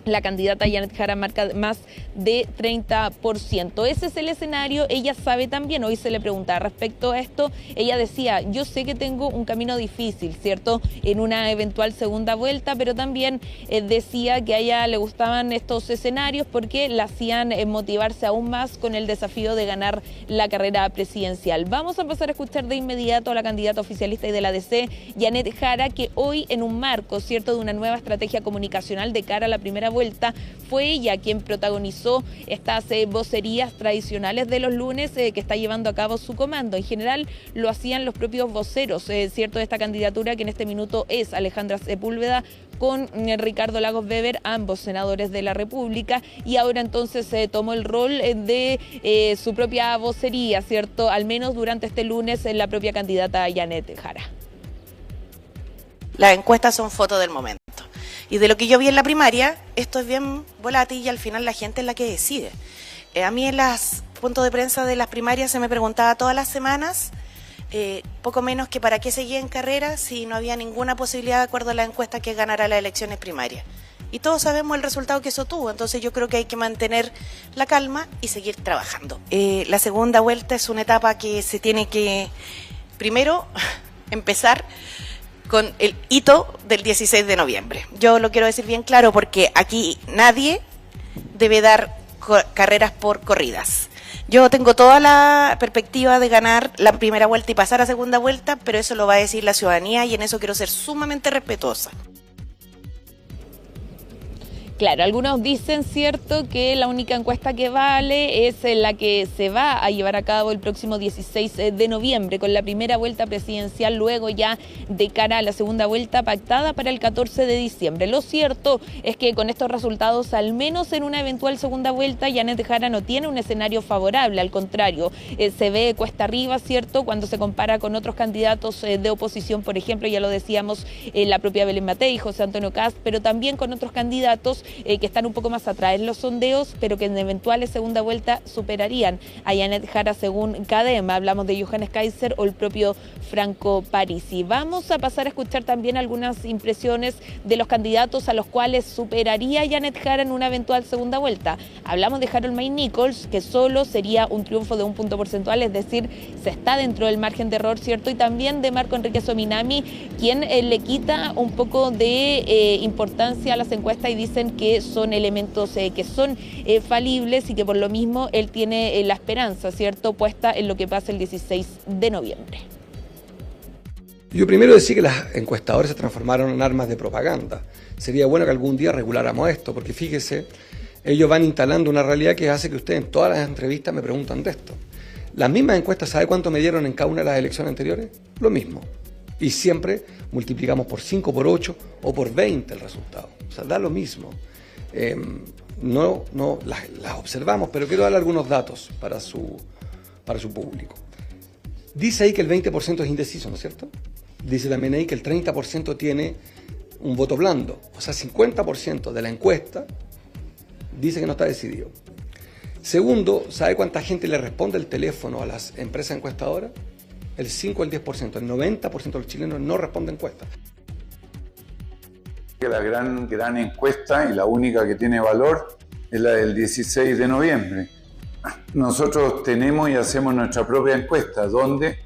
S15: La candidata Yanet Jara marca más de 30%. Ese es el escenario. Ella sabe también, hoy se le preguntaba respecto a esto, ella decía, yo sé que tengo un camino difícil, ¿cierto?, en una eventual segunda vuelta, pero también decía que a ella le gustaban estos escenarios porque la hacían motivarse aún más con el desafío de ganar la carrera presidencial. Vamos a empezar a escuchar de inmediato a la candidata oficialista y de la DC, Yanet Jara, que hoy, en un marco, ¿cierto?, de una nueva estrategia comunicacional de cara a la primera vuelta, fue ella quien protagonizó estas vocerías tradicionales de los lunes que está llevando a cabo su comando. En general lo hacían los propios voceros, ¿cierto?, de esta candidatura, que en este minuto es Alejandra Sepúlveda con Ricardo Lagos Weber, ambos senadores de la República, y ahora entonces tomó el rol de su propia vocería, ¿cierto?, al menos durante este lunes, la propia candidata Yanet Jara.
S16: Las encuestas son fotos del momento. Y de lo que yo vi en la primaria, esto es bien volátil y al final la gente es la que decide. A mí en los puntos de prensa de las primarias se me preguntaba todas las semanas, poco menos que para qué seguía en carrera si no había ninguna posibilidad, de acuerdo a la encuesta, que ganara las elecciones primarias. Y todos sabemos el resultado que eso tuvo, entonces yo creo que hay que mantener la calma y seguir trabajando. La segunda vuelta es una etapa que se tiene que, primero, empezar con el hito del 16 de noviembre. Yo lo quiero decir bien claro porque aquí nadie debe dar carreras por corridas. Yo tengo toda la perspectiva de ganar la primera vuelta y pasar a segunda vuelta, pero eso lo va a decir la ciudadanía y en eso quiero ser sumamente respetuosa.
S15: Claro, algunos dicen, cierto, que la única encuesta que vale es la que se va a llevar a cabo el próximo 16 de noviembre, con la primera vuelta presidencial, luego ya de cara a la segunda vuelta pactada para el 14 de diciembre. Lo cierto es que con estos resultados, al menos en una eventual segunda vuelta, Janet Jara no tiene un escenario favorable, al contrario, se ve cuesta arriba, cierto, cuando se compara con otros candidatos de oposición, por ejemplo, ya lo decíamos, la propia Belén Matei, José Antonio Kast, pero también con otros candidatos que están un poco más atrás en los sondeos, pero que en eventuales segunda vuelta superarían a Janet Jara según Cadema. Hablamos de Johannes Kaiser o el propio Franco Parisi. Vamos a pasar a escuchar también algunas impresiones de los candidatos a los cuales superaría Janet Jara en una eventual segunda vuelta. Hablamos de Harold May Nichols, que solo sería un triunfo de 1 punto porcentual, es decir, se está dentro del margen de error, ¿cierto? Y también de Marco Enrique Sominami, quien le quita un poco de importancia a las encuestas y dicen que son elementos que son falibles y que por lo mismo él tiene la esperanza, ¿cierto?, puesta en lo que pasa el 16 de noviembre.
S17: Yo primero decía que las encuestadoras se transformaron en armas de propaganda. Sería bueno que algún día reguláramos esto, porque fíjese, ellos van instalando una realidad que hace que ustedes en todas las entrevistas me preguntan de esto. Las mismas encuestas, ¿sabe cuánto me dieron en cada una de las elecciones anteriores? Lo mismo. Y siempre multiplicamos por 5, por 8 o por 20 el resultado. O sea, da lo mismo. Las observamos, pero quiero darle algunos datos para su público. Dice ahí que el 20% es indeciso, ¿no es cierto? Dice también ahí que el 30% tiene un voto blando. O sea, 50% de la encuesta dice que no está decidido. Segundo, ¿sabe cuánta gente le responde el teléfono a las empresas encuestadoras? El 5 o el 10%. El 90% de los chilenos no responden encuestas.
S18: La gran encuesta y la única que tiene valor es la del 16 de noviembre. Nosotros tenemos y hacemos nuestra propia encuesta, donde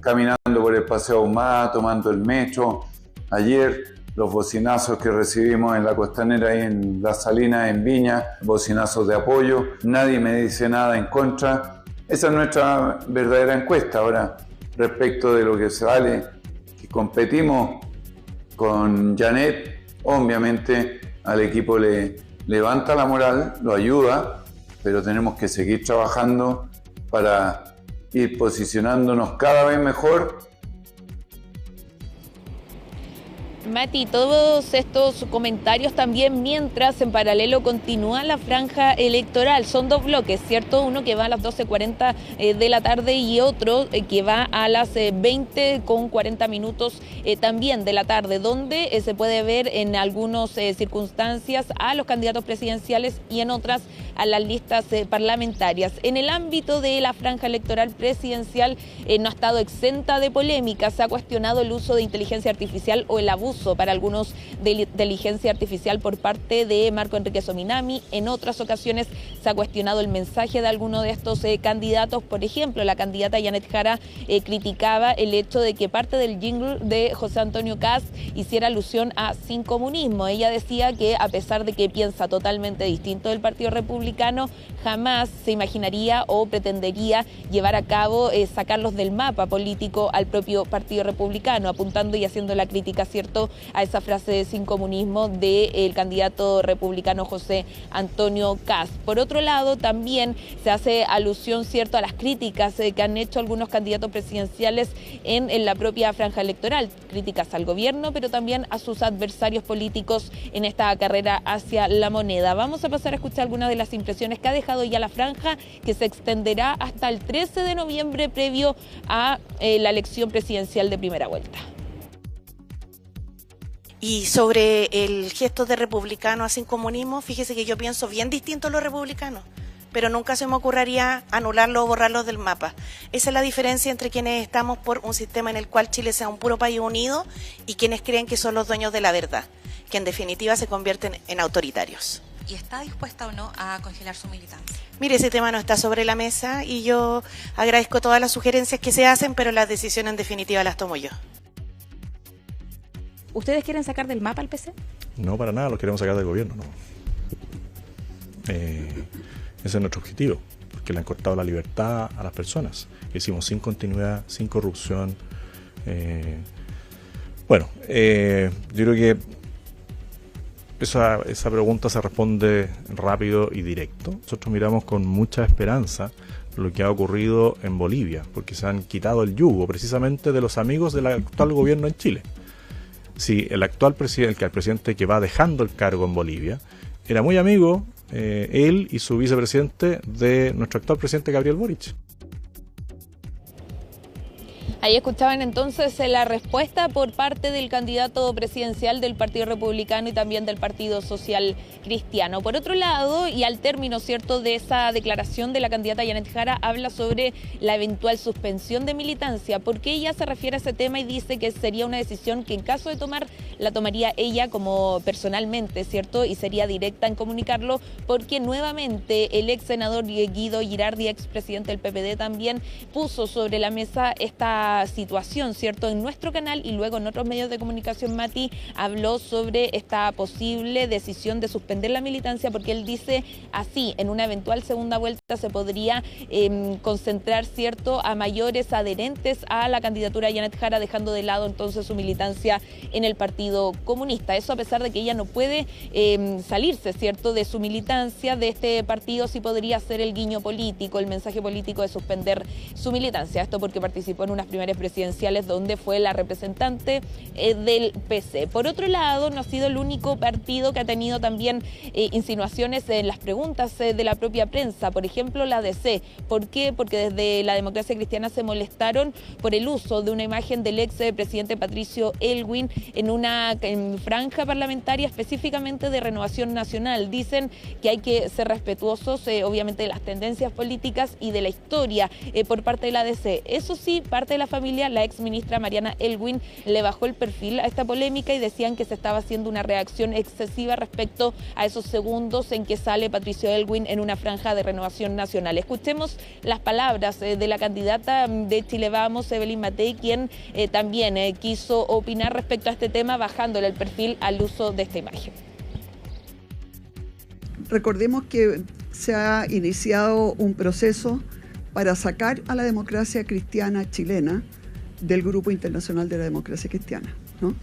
S18: caminando por el Paseo Ahumada, tomando el metro, ayer los bocinazos que recibimos en la Costanera y en La Salina, en Viña, bocinazos de apoyo, nadie me dice nada en contra. Esa es nuestra verdadera encuesta. Ahora, respecto de lo que se vale, que competimos con Janet, obviamente al equipo le levanta la moral, lo ayuda, pero tenemos que seguir trabajando para ir posicionándonos cada vez mejor.
S15: Mati, todos estos comentarios también mientras en paralelo continúa la franja electoral. Son dos bloques, ¿cierto? Uno que va a las 12:40 de la tarde y otro que va a las 20:40 también de la tarde, donde se puede ver en algunas circunstancias a los candidatos presidenciales y en otras a las listas parlamentarias. En el ámbito de la franja electoral presidencial no ha estado exenta de polémica. Se ha cuestionado el uso de inteligencia artificial o el abuso para algunos de inteligencia artificial por parte de Marco Enrique Sominami. En otras ocasiones se ha cuestionado el mensaje de alguno de estos candidatos. Por ejemplo, la candidata Janet Jara criticaba el hecho de que parte del jingle de José Antonio Kast hiciera alusión a sin comunismo. Ella decía que a pesar de que piensa totalmente distinto del Partido Republicano, jamás se imaginaría o pretendería llevar a cabo sacarlos del mapa político al propio Partido Republicano, apuntando y haciendo la crítica, ¿cierto?, a esa frase de sin comunismo del candidato republicano José Antonio Kast. Por otro lado, también se hace alusión, ¿cierto?, a las críticas que han hecho algunos candidatos presidenciales en la propia franja electoral, críticas al gobierno, pero también a sus adversarios políticos en esta carrera hacia la moneda. Vamos a pasar a escuchar algunas de las impresiones que ha dejado ya la franja, que se extenderá hasta el 13 de noviembre previo a la elección presidencial de primera vuelta.
S16: Y sobre el gesto de republicano a sin comunismo, fíjese que yo pienso bien distinto a los republicanos, pero nunca se me ocurriría anularlo o borrarlo del mapa. Esa es la diferencia entre quienes estamos por un sistema en el cual Chile sea un puro país unido y quienes creen que son los dueños de la verdad, que en definitiva se convierten en autoritarios.
S19: ¿Y está dispuesta o no a congelar su militancia?
S16: Mire, ese tema no está sobre la mesa y yo agradezco todas las sugerencias que se hacen, pero las decisiones en definitiva las tomo yo.
S19: ¿Ustedes quieren sacar del mapa al PC?
S5: No, para nada, lo queremos sacar del gobierno, no. Ese es nuestro objetivo, porque le han cortado la libertad a las personas. Hicimos sin continuidad, sin corrupción. Yo creo que esa pregunta se responde rápido y directo. Nosotros miramos con mucha esperanza lo que ha ocurrido en Bolivia, porque se han quitado el yugo precisamente de los amigos del actual gobierno en Chile. Si el actual presidente, el presidente que va dejando el cargo en Bolivia, era muy amigo, él y su vicepresidente, de nuestro actual presidente Gabriel Boric.
S15: Ahí escuchaban entonces la respuesta por parte del candidato presidencial del Partido Republicano y también del Partido Social Cristiano. Por otro lado, y al término, ¿cierto?, de esa declaración de la candidata Janet Jara, habla sobre la eventual suspensión de militancia, porque ella se refiere a ese tema y dice que sería una decisión que en caso de tomar, la tomaría ella como personalmente, ¿cierto?, y sería directa en comunicarlo, porque nuevamente el ex senador Guido Girardi, expresidente del PPD, también puso sobre la mesa esta situación, ¿cierto?, en nuestro canal y luego en otros medios de comunicación. Mati habló sobre esta posible decisión de suspender la militancia, porque él dice así: en una eventual segunda vuelta se podría concentrar, ¿cierto?, a mayores adherentes a la candidatura de Janet Jara, dejando de lado entonces su militancia en el Partido Comunista. Eso a pesar de que ella no puede salirse, ¿cierto?, de su militancia de este partido. Sí podría ser el guiño político, el mensaje político de suspender su militancia. Esto porque participó en unas primarias presidenciales donde fue la representante del PC. Por otro lado, no ha sido el único partido que ha tenido también insinuaciones en las preguntas de la propia prensa. Por ejemplo, la DC. ¿Por qué? Porque desde la Democracia Cristiana se molestaron por el uso de una imagen del ex presidente Patricio Aylwin en una franja parlamentaria, específicamente de Renovación Nacional. Dicen que hay que ser respetuosos, obviamente, de las tendencias políticas y de la historia por parte de la DC. Eso sí, parte de la familia, la ex ministra Mariana Aylwin, le bajó el perfil a esta polémica y decían que se estaba haciendo una reacción excesiva respecto a esos segundos en que sale Patricio Aylwin en una franja de Renovación Nacional. Escuchemos las palabras de la candidata de Chile Vamos, Evelyn Matei, quien también quiso opinar respecto a este tema, bajándole el perfil al uso de esta imagen.
S3: Recordemos que se ha iniciado un proceso para sacar a la democracia cristiana chilena del Grupo Internacional de la Democracia Cristiana, ¿no?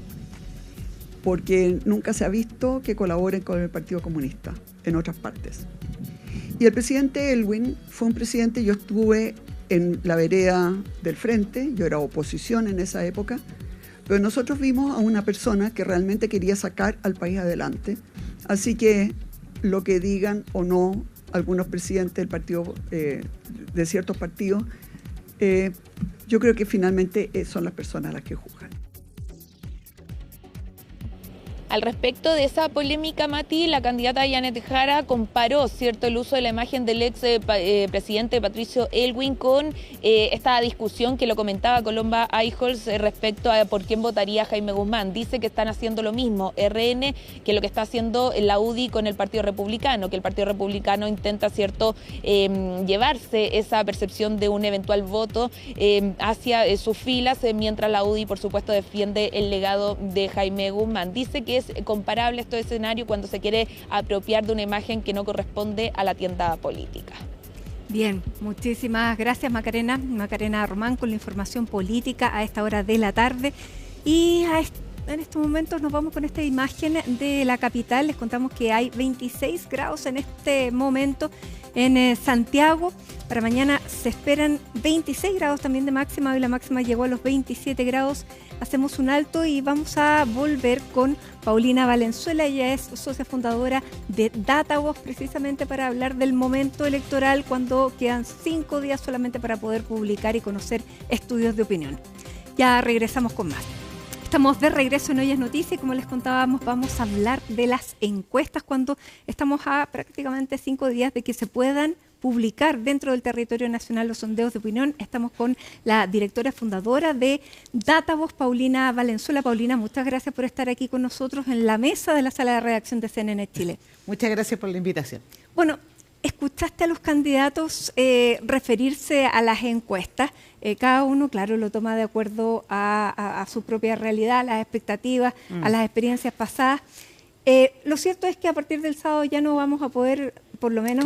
S3: Porque nunca se ha visto que colaboren con el Partido Comunista en otras partes. Y el presidente Aylwin fue un presidente, yo estuve en la vereda del frente, yo era oposición en esa época, pero nosotros vimos a una persona que realmente quería sacar al país adelante. Así que lo que digan o no algunos presidentes del partido, de ciertos partidos, yo creo que finalmente son las personas las que juzgan.
S15: Al respecto de esa polémica, Mati, la candidata Janet Jara comparó, ¿cierto?, el uso de la imagen del ex presidente Patricio Aylwin con esta discusión que lo comentaba Colomba Eichholz respecto a por quién votaría Jaime Guzmán. Dice que están haciendo lo mismo RN que lo que está haciendo la UDI con el Partido Republicano, que el Partido Republicano intenta, ¿cierto?, llevarse esa percepción de un eventual voto hacia sus filas, mientras la UDI, por supuesto, defiende el legado de Jaime Guzmán. Dice que es comparable este escenario cuando se quiere apropiar de una imagen que no corresponde a la tienda política.
S1: Bien, muchísimas gracias, Macarena. Macarena Román con la información política a esta hora de la tarde. Y en estos momentos nos vamos con esta imagen de la capital. Les contamos que hay 26 grados en este momento en Santiago. Para mañana se esperan 26 grados también de máxima. Hoy la máxima llegó a los 27 grados. Hacemos un alto y vamos a volver con Paulina Valenzuela. Ella es socia fundadora de DataVoz, precisamente para hablar del momento electoral, cuando quedan 5 días solamente para poder publicar y conocer estudios de opinión. Ya regresamos con más. Estamos de regreso en Hoy es Noticia y como les contábamos, vamos a hablar de las encuestas cuando estamos a prácticamente 5 días de que se puedan publicar dentro del territorio nacional los sondeos de opinión. Estamos con la directora fundadora de DataVoz, Paulina Valenzuela. Paulina, muchas gracias por estar aquí con nosotros en la mesa de la sala de redacción de CNN Chile.
S20: Muchas gracias por la invitación.
S1: Bueno, escuchaste a los candidatos referirse a las encuestas. Cada uno, claro, lo toma de acuerdo a su propia realidad, a las expectativas, a las experiencias pasadas. Lo cierto es que a partir del sábado ya no vamos a poder, por lo menos,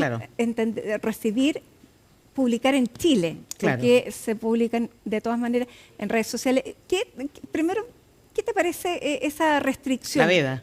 S1: publicar en Chile, porque se publican de todas maneras en redes sociales. Primero, ¿qué te parece esa restricción?
S20: La veda.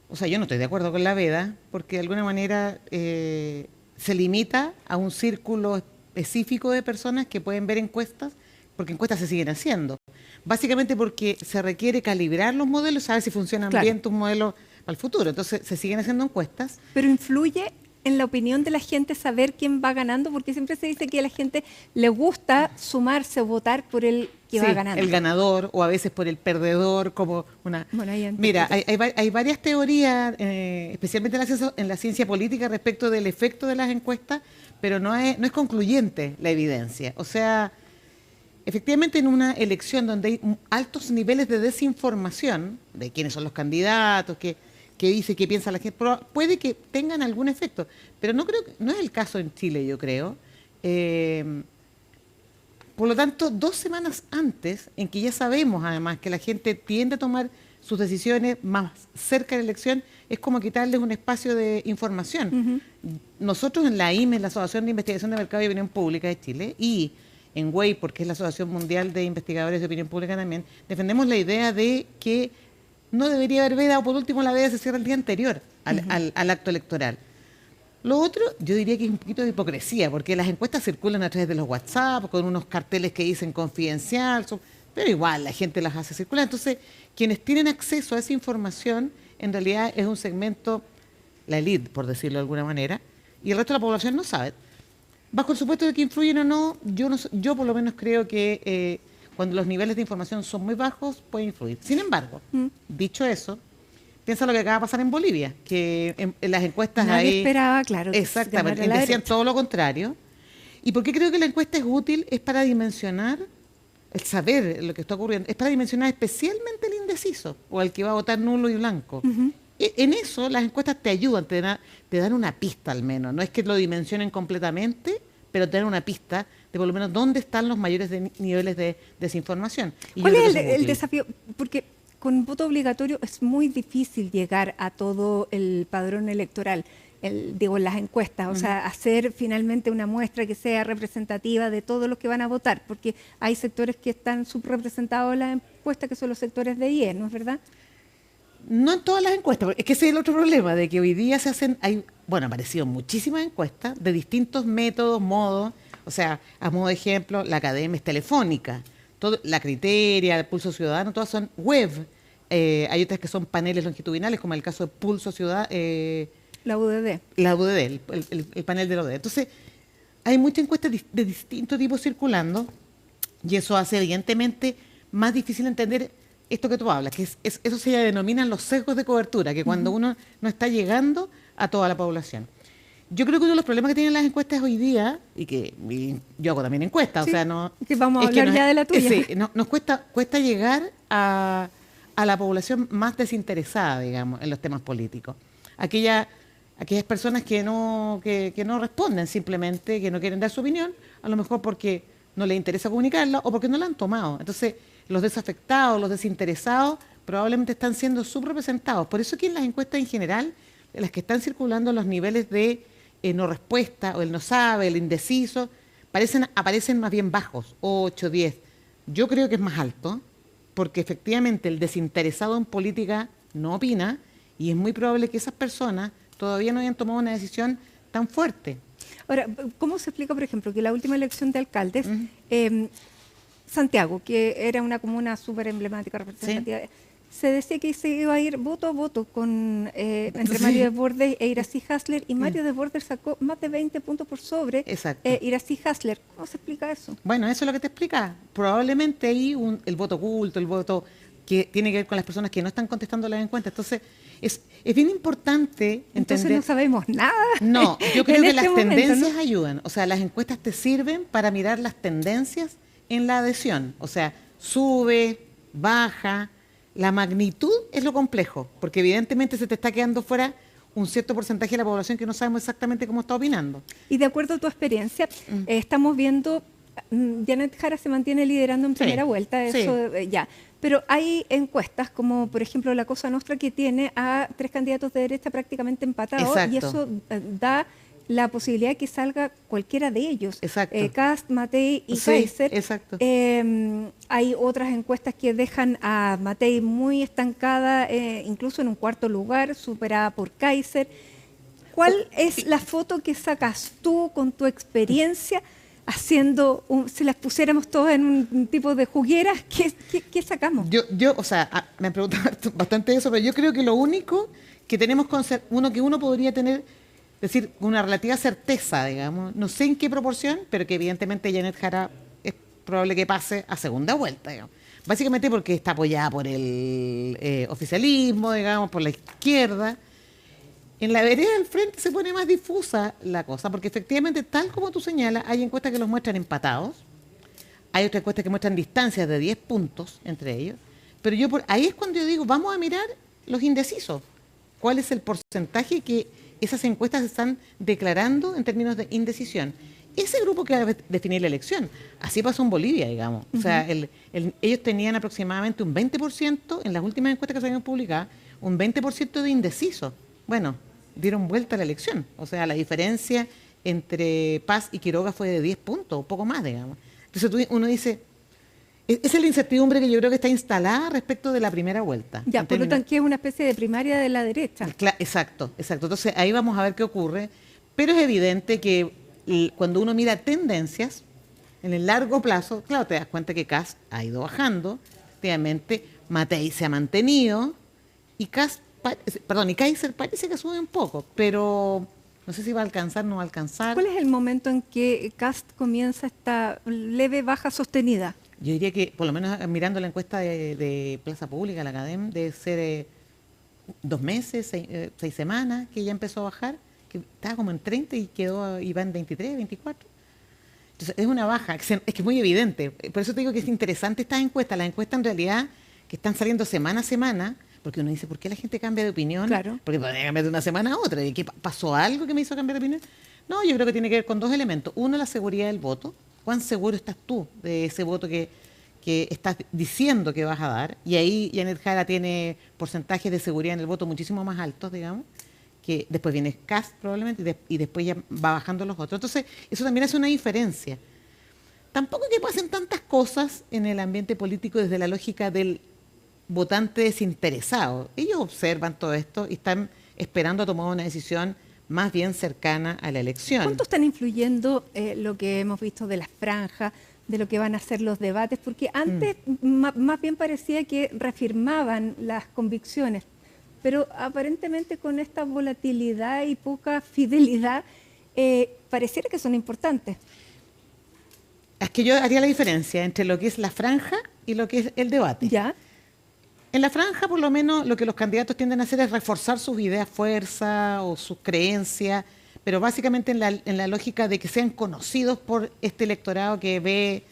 S20: o sea, yo no estoy de acuerdo con la veda, porque de alguna manera se limita a un círculo específico de personas que pueden ver encuestas, porque encuestas se siguen haciendo. Básicamente porque se requiere calibrar los modelos, saber si funcionan bien tus modelos para el futuro. Entonces se siguen haciendo encuestas.
S1: Pero influye en la opinión de la gente saber quién va ganando, porque siempre se dice que a la gente le gusta sumarse o votar por el que va ganando.
S20: El ganador, o a veces por el perdedor, como una...
S1: Bueno,
S20: mira, hay varias teorías, especialmente en la ciencia política, respecto del efecto de las encuestas, pero no es concluyente la evidencia. O sea, efectivamente en una elección donde hay altos niveles de desinformación, de quiénes son los candidatos, qué dice, qué piensa la gente, puede que tengan algún efecto, pero no es el caso en Chile, yo creo. Por lo tanto, 2 semanas antes, en que ya sabemos además que la gente tiende a tomar sus decisiones más cerca de la elección, es como quitarles un espacio de información. Nosotros en la IME, la Asociación de Investigación de Mercado y Opinión Pública de Chile, y en WEI, porque es la Asociación Mundial de Investigadores de Opinión Pública también, defendemos la idea de que no debería haber veda, o por último la veda se cierra el día anterior al acto electoral. Lo otro, yo diría que es un poquito de hipocresía, porque las encuestas circulan a través de los WhatsApp, con unos carteles que dicen confidencial, pero igual la gente las hace circular. Entonces, quienes tienen acceso a esa información, en realidad es un segmento, la élite, por decirlo de alguna manera, y el resto de la población no sabe. Bajo el supuesto de que influyen o no, yo por lo menos creo que cuando los niveles de información son muy bajos, puede influir. Sin embargo, dicho eso, piensa lo que acaba de pasar en Bolivia, que en las encuestas
S1: nadie esperaba, claro.
S20: Exactamente, decían todo lo contrario. ¿Y por qué creo que la encuesta es útil? Es para dimensionar, el saber lo que está ocurriendo, es para dimensionar especialmente el indeciso, o el que va a votar nulo y blanco. En eso las encuestas te ayudan, te dan una pista al menos. No es que lo dimensionen completamente, pero te dan una pista de por lo menos dónde están los mayores niveles de desinformación. Y
S1: ¿cuál es el desafío? Porque con voto obligatorio es muy difícil llegar a todo el padrón electoral, las encuestas, o sea, hacer finalmente una muestra que sea representativa de todos los que van a votar, porque hay sectores que están subrepresentados en la encuesta, que son los sectores de IE, ¿no es verdad?
S20: No en todas las encuestas, es que ese es el otro problema, de que hoy día han aparecido muchísimas encuestas de distintos métodos, modos, o sea, a modo de ejemplo, la Academia es telefónica, la Criteria, el Pulso Ciudadano, todas son web. Hay otras que son paneles longitudinales, como el caso de Pulso Ciudadano.
S1: La UDD.
S20: La UDD, el panel de la UDD. Entonces, hay muchas encuestas de distintos tipos circulando, y eso hace evidentemente más difícil entender esto que tú hablas, que eso se denominan los sesgos de cobertura, que cuando uno no está llegando a toda la población. Yo creo que uno de los problemas que tienen las encuestas hoy día, y yo hago también encuestas, o sea, no...
S1: Que vamos a hablar ya de la tuya.
S20: Sí, nos cuesta llegar a la población más desinteresada, digamos, en los temas políticos. Aquellas personas que no responden simplemente, que no quieren dar su opinión, a lo mejor porque no les interesa comunicarla o porque no la han tomado. Entonces, los desafectados, los desinteresados, probablemente están siendo subrepresentados. Por eso que en las encuestas en general, en las que están circulando los niveles de no respuesta, o el no sabe, el indeciso, aparecen más bien bajos, 8, 10. Yo creo que es más alto, porque efectivamente el desinteresado en política no opina, y es muy probable que esas personas todavía no hayan tomado una decisión tan fuerte.
S1: Ahora, ¿cómo se explica, por ejemplo, que la última elección de alcaldes, Santiago, que era una comuna súper emblemática, representativa, se decía que se iba a ir voto a voto entre Mario Desbordes e Iracy Hasler, y Mario Desbordes sacó más de 20 puntos por sobre Iracy Hasler? ¿Cómo se explica eso?
S20: Bueno, eso es lo que te explica. Probablemente ahí el voto oculto, el voto que tiene que ver con las personas que no están contestando las encuestas. Entonces, es bien importante entender...
S1: Entonces no sabemos nada.
S20: No, yo creo que las tendencias ayudan. O sea, las encuestas te sirven para mirar las tendencias en la adhesión. O sea, sube, baja. La magnitud es lo complejo, porque evidentemente se te está quedando fuera un cierto porcentaje de la población que no sabemos exactamente cómo está opinando.
S1: Y de acuerdo a tu experiencia, estamos viendo, Janet Jara se mantiene liderando en primera vuelta, eso ya. Pero hay encuestas, como por ejemplo la Cosa Nostra, que tiene a 3 candidatos de derecha prácticamente empatados, y eso da la posibilidad de que salga cualquiera de ellos.
S20: Exacto.
S1: Kast, Matei y
S20: Sí,
S1: Kaiser.
S20: exacto.
S1: Hay otras encuestas que dejan a Matei muy estancada, incluso en un cuarto lugar, superada por Kaiser. ¿Cuál es la foto que sacas tú con tu experiencia haciendo, si las pusiéramos todas en un tipo de jugueras, ¿qué sacamos?
S20: O sea, me han preguntado bastante eso, pero yo creo que lo único que tenemos que uno podría tener, decir, una relativa certeza, digamos, no sé en qué proporción, pero que evidentemente Janet Jara es probable que pase a segunda vuelta, digamos. Básicamente porque está apoyada por el oficialismo, digamos, por la izquierda. En la vereda del frente se pone más difusa la cosa, porque efectivamente, tal como tú señalas, hay encuestas que los muestran empatados, hay otras encuestas que muestran distancias de 10 puntos entre ellos, pero ahí es cuando yo digo, vamos a mirar los indecisos. ¿Cuál es el porcentaje que esas encuestas están declarando en términos de indecisión? Ese grupo que va a definir la elección. Así pasó en Bolivia, digamos. O sea, ellos tenían aproximadamente un 20%, en las últimas encuestas que se habían publicado, un 20% de indecisos. Bueno, dieron vuelta a la elección. O sea, la diferencia entre Paz y Quiroga fue de 10 puntos, un poco más, digamos. Entonces uno dice, esa es la incertidumbre que yo creo que está instalada respecto de la primera vuelta.
S1: Ya, por lo tanto, que es una especie de primaria de la derecha.
S20: Exacto. Entonces ahí vamos a ver qué ocurre. Pero es evidente que cuando uno mira tendencias, en el largo plazo, claro, te das cuenta que Kast ha ido bajando, efectivamente, Matei se ha mantenido, y Kaiser parece que sube un poco, pero no sé si va a alcanzar o no va a alcanzar.
S1: ¿Cuál es el momento en que Kast comienza esta leve baja sostenida?
S20: Yo diría que, por lo menos mirando la encuesta de Plaza Pública, la Academ, debe ser 2 meses, 6 semanas, que ya empezó a bajar, que estaba como en 30 y va en 23, 24. Entonces es una baja, es que es muy evidente. Por eso te digo que es interesante estas encuestas. Las encuestas en realidad que están saliendo semana a semana, porque uno dice, ¿por qué la gente cambia de opinión?
S1: Claro.
S20: Porque podría cambiar de una semana a otra. ¿Y qué pasó algo que me hizo cambiar de opinión? No, yo creo que tiene que ver con 2 elementos. Uno, la seguridad del voto. ¿Cuán seguro estás tú de ese voto que estás diciendo que vas a dar? Y ahí Janet Jara tiene porcentajes de seguridad en el voto muchísimo más altos, digamos, que después viene Kast probablemente y después ya va bajando los otros. Entonces, eso también hace una diferencia. Tampoco que pasen tantas cosas en el ambiente político desde la lógica del votante desinteresado. Ellos observan todo esto y están esperando a tomar una decisión más bien cercana a la elección.
S1: ¿Cuánto están influyendo lo que hemos visto de las franjas, de lo que van a ser los debates? Porque antes más bien parecía que reafirmaban las convicciones, pero aparentemente con esta volatilidad y poca fidelidad, pareciera que son importantes.
S20: Es que yo haría la diferencia entre lo que es la franja y lo que es el debate.
S1: ¿Ya?
S20: En la franja, por lo menos, lo que los candidatos tienden a hacer es reforzar sus ideas fuerza o sus creencias, pero básicamente en la lógica de que sean conocidos por este electorado que ve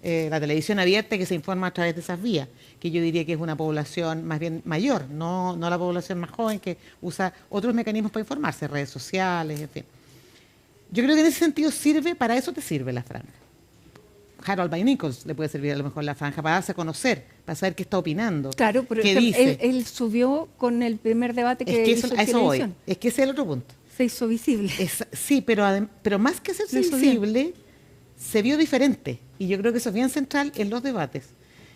S20: la televisión abierta y que se informa a través de esas vías, que yo diría que es una población más bien mayor, no la población más joven que usa otros mecanismos para informarse, redes sociales, en fin. Yo creo que en ese sentido para eso te sirve la franja. Harold By Nichols le puede servir a lo mejor la franja para darse a conocer, para saber qué está opinando.
S1: Claro, por
S20: qué
S1: ejemplo,
S20: dice.
S1: Él subió con el primer debate que hizo en
S20: a eso voy.
S1: televisión.
S20: Es que ese es el otro punto.
S1: Se hizo visible.
S20: Sí, pero más que hacerse visible, se vio diferente. Y yo creo que eso es bien central en los debates.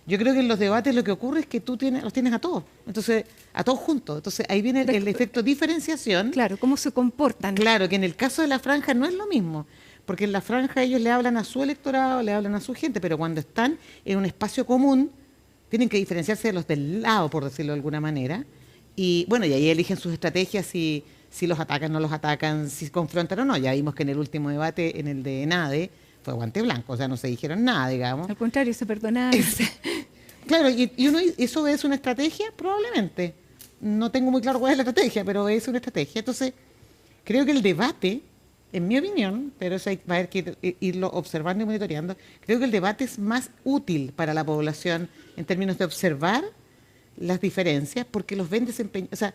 S20: Yo creo que en los debates lo que ocurre es que los tienes a todos. Entonces, a todos juntos. Entonces, ahí viene el efecto diferenciación.
S1: Claro, cómo se comportan.
S20: Claro, que en el caso de la franja no es lo mismo. Porque en la franja ellos le hablan a su electorado, le hablan a su gente, pero cuando están en un espacio común, tienen que diferenciarse de los del lado, por decirlo de alguna manera. Y bueno, y ahí eligen sus estrategias, si los atacan, no los atacan, si confrontan o no. Ya vimos que en el último debate, en el de NADE, fue guante blanco, o sea, no se dijeron nada, digamos.
S1: Al contrario, se perdonaron.
S20: Claro, y ¿eso es una estrategia? Probablemente. No tengo muy claro cuál es la estrategia, pero es una estrategia. Entonces, creo que el debate, en mi opinión, pero eso va a haber que irlo observando y monitoreando, creo que el debate es más útil para la población en términos de observar las diferencias, porque los ven desempeñados. O sea,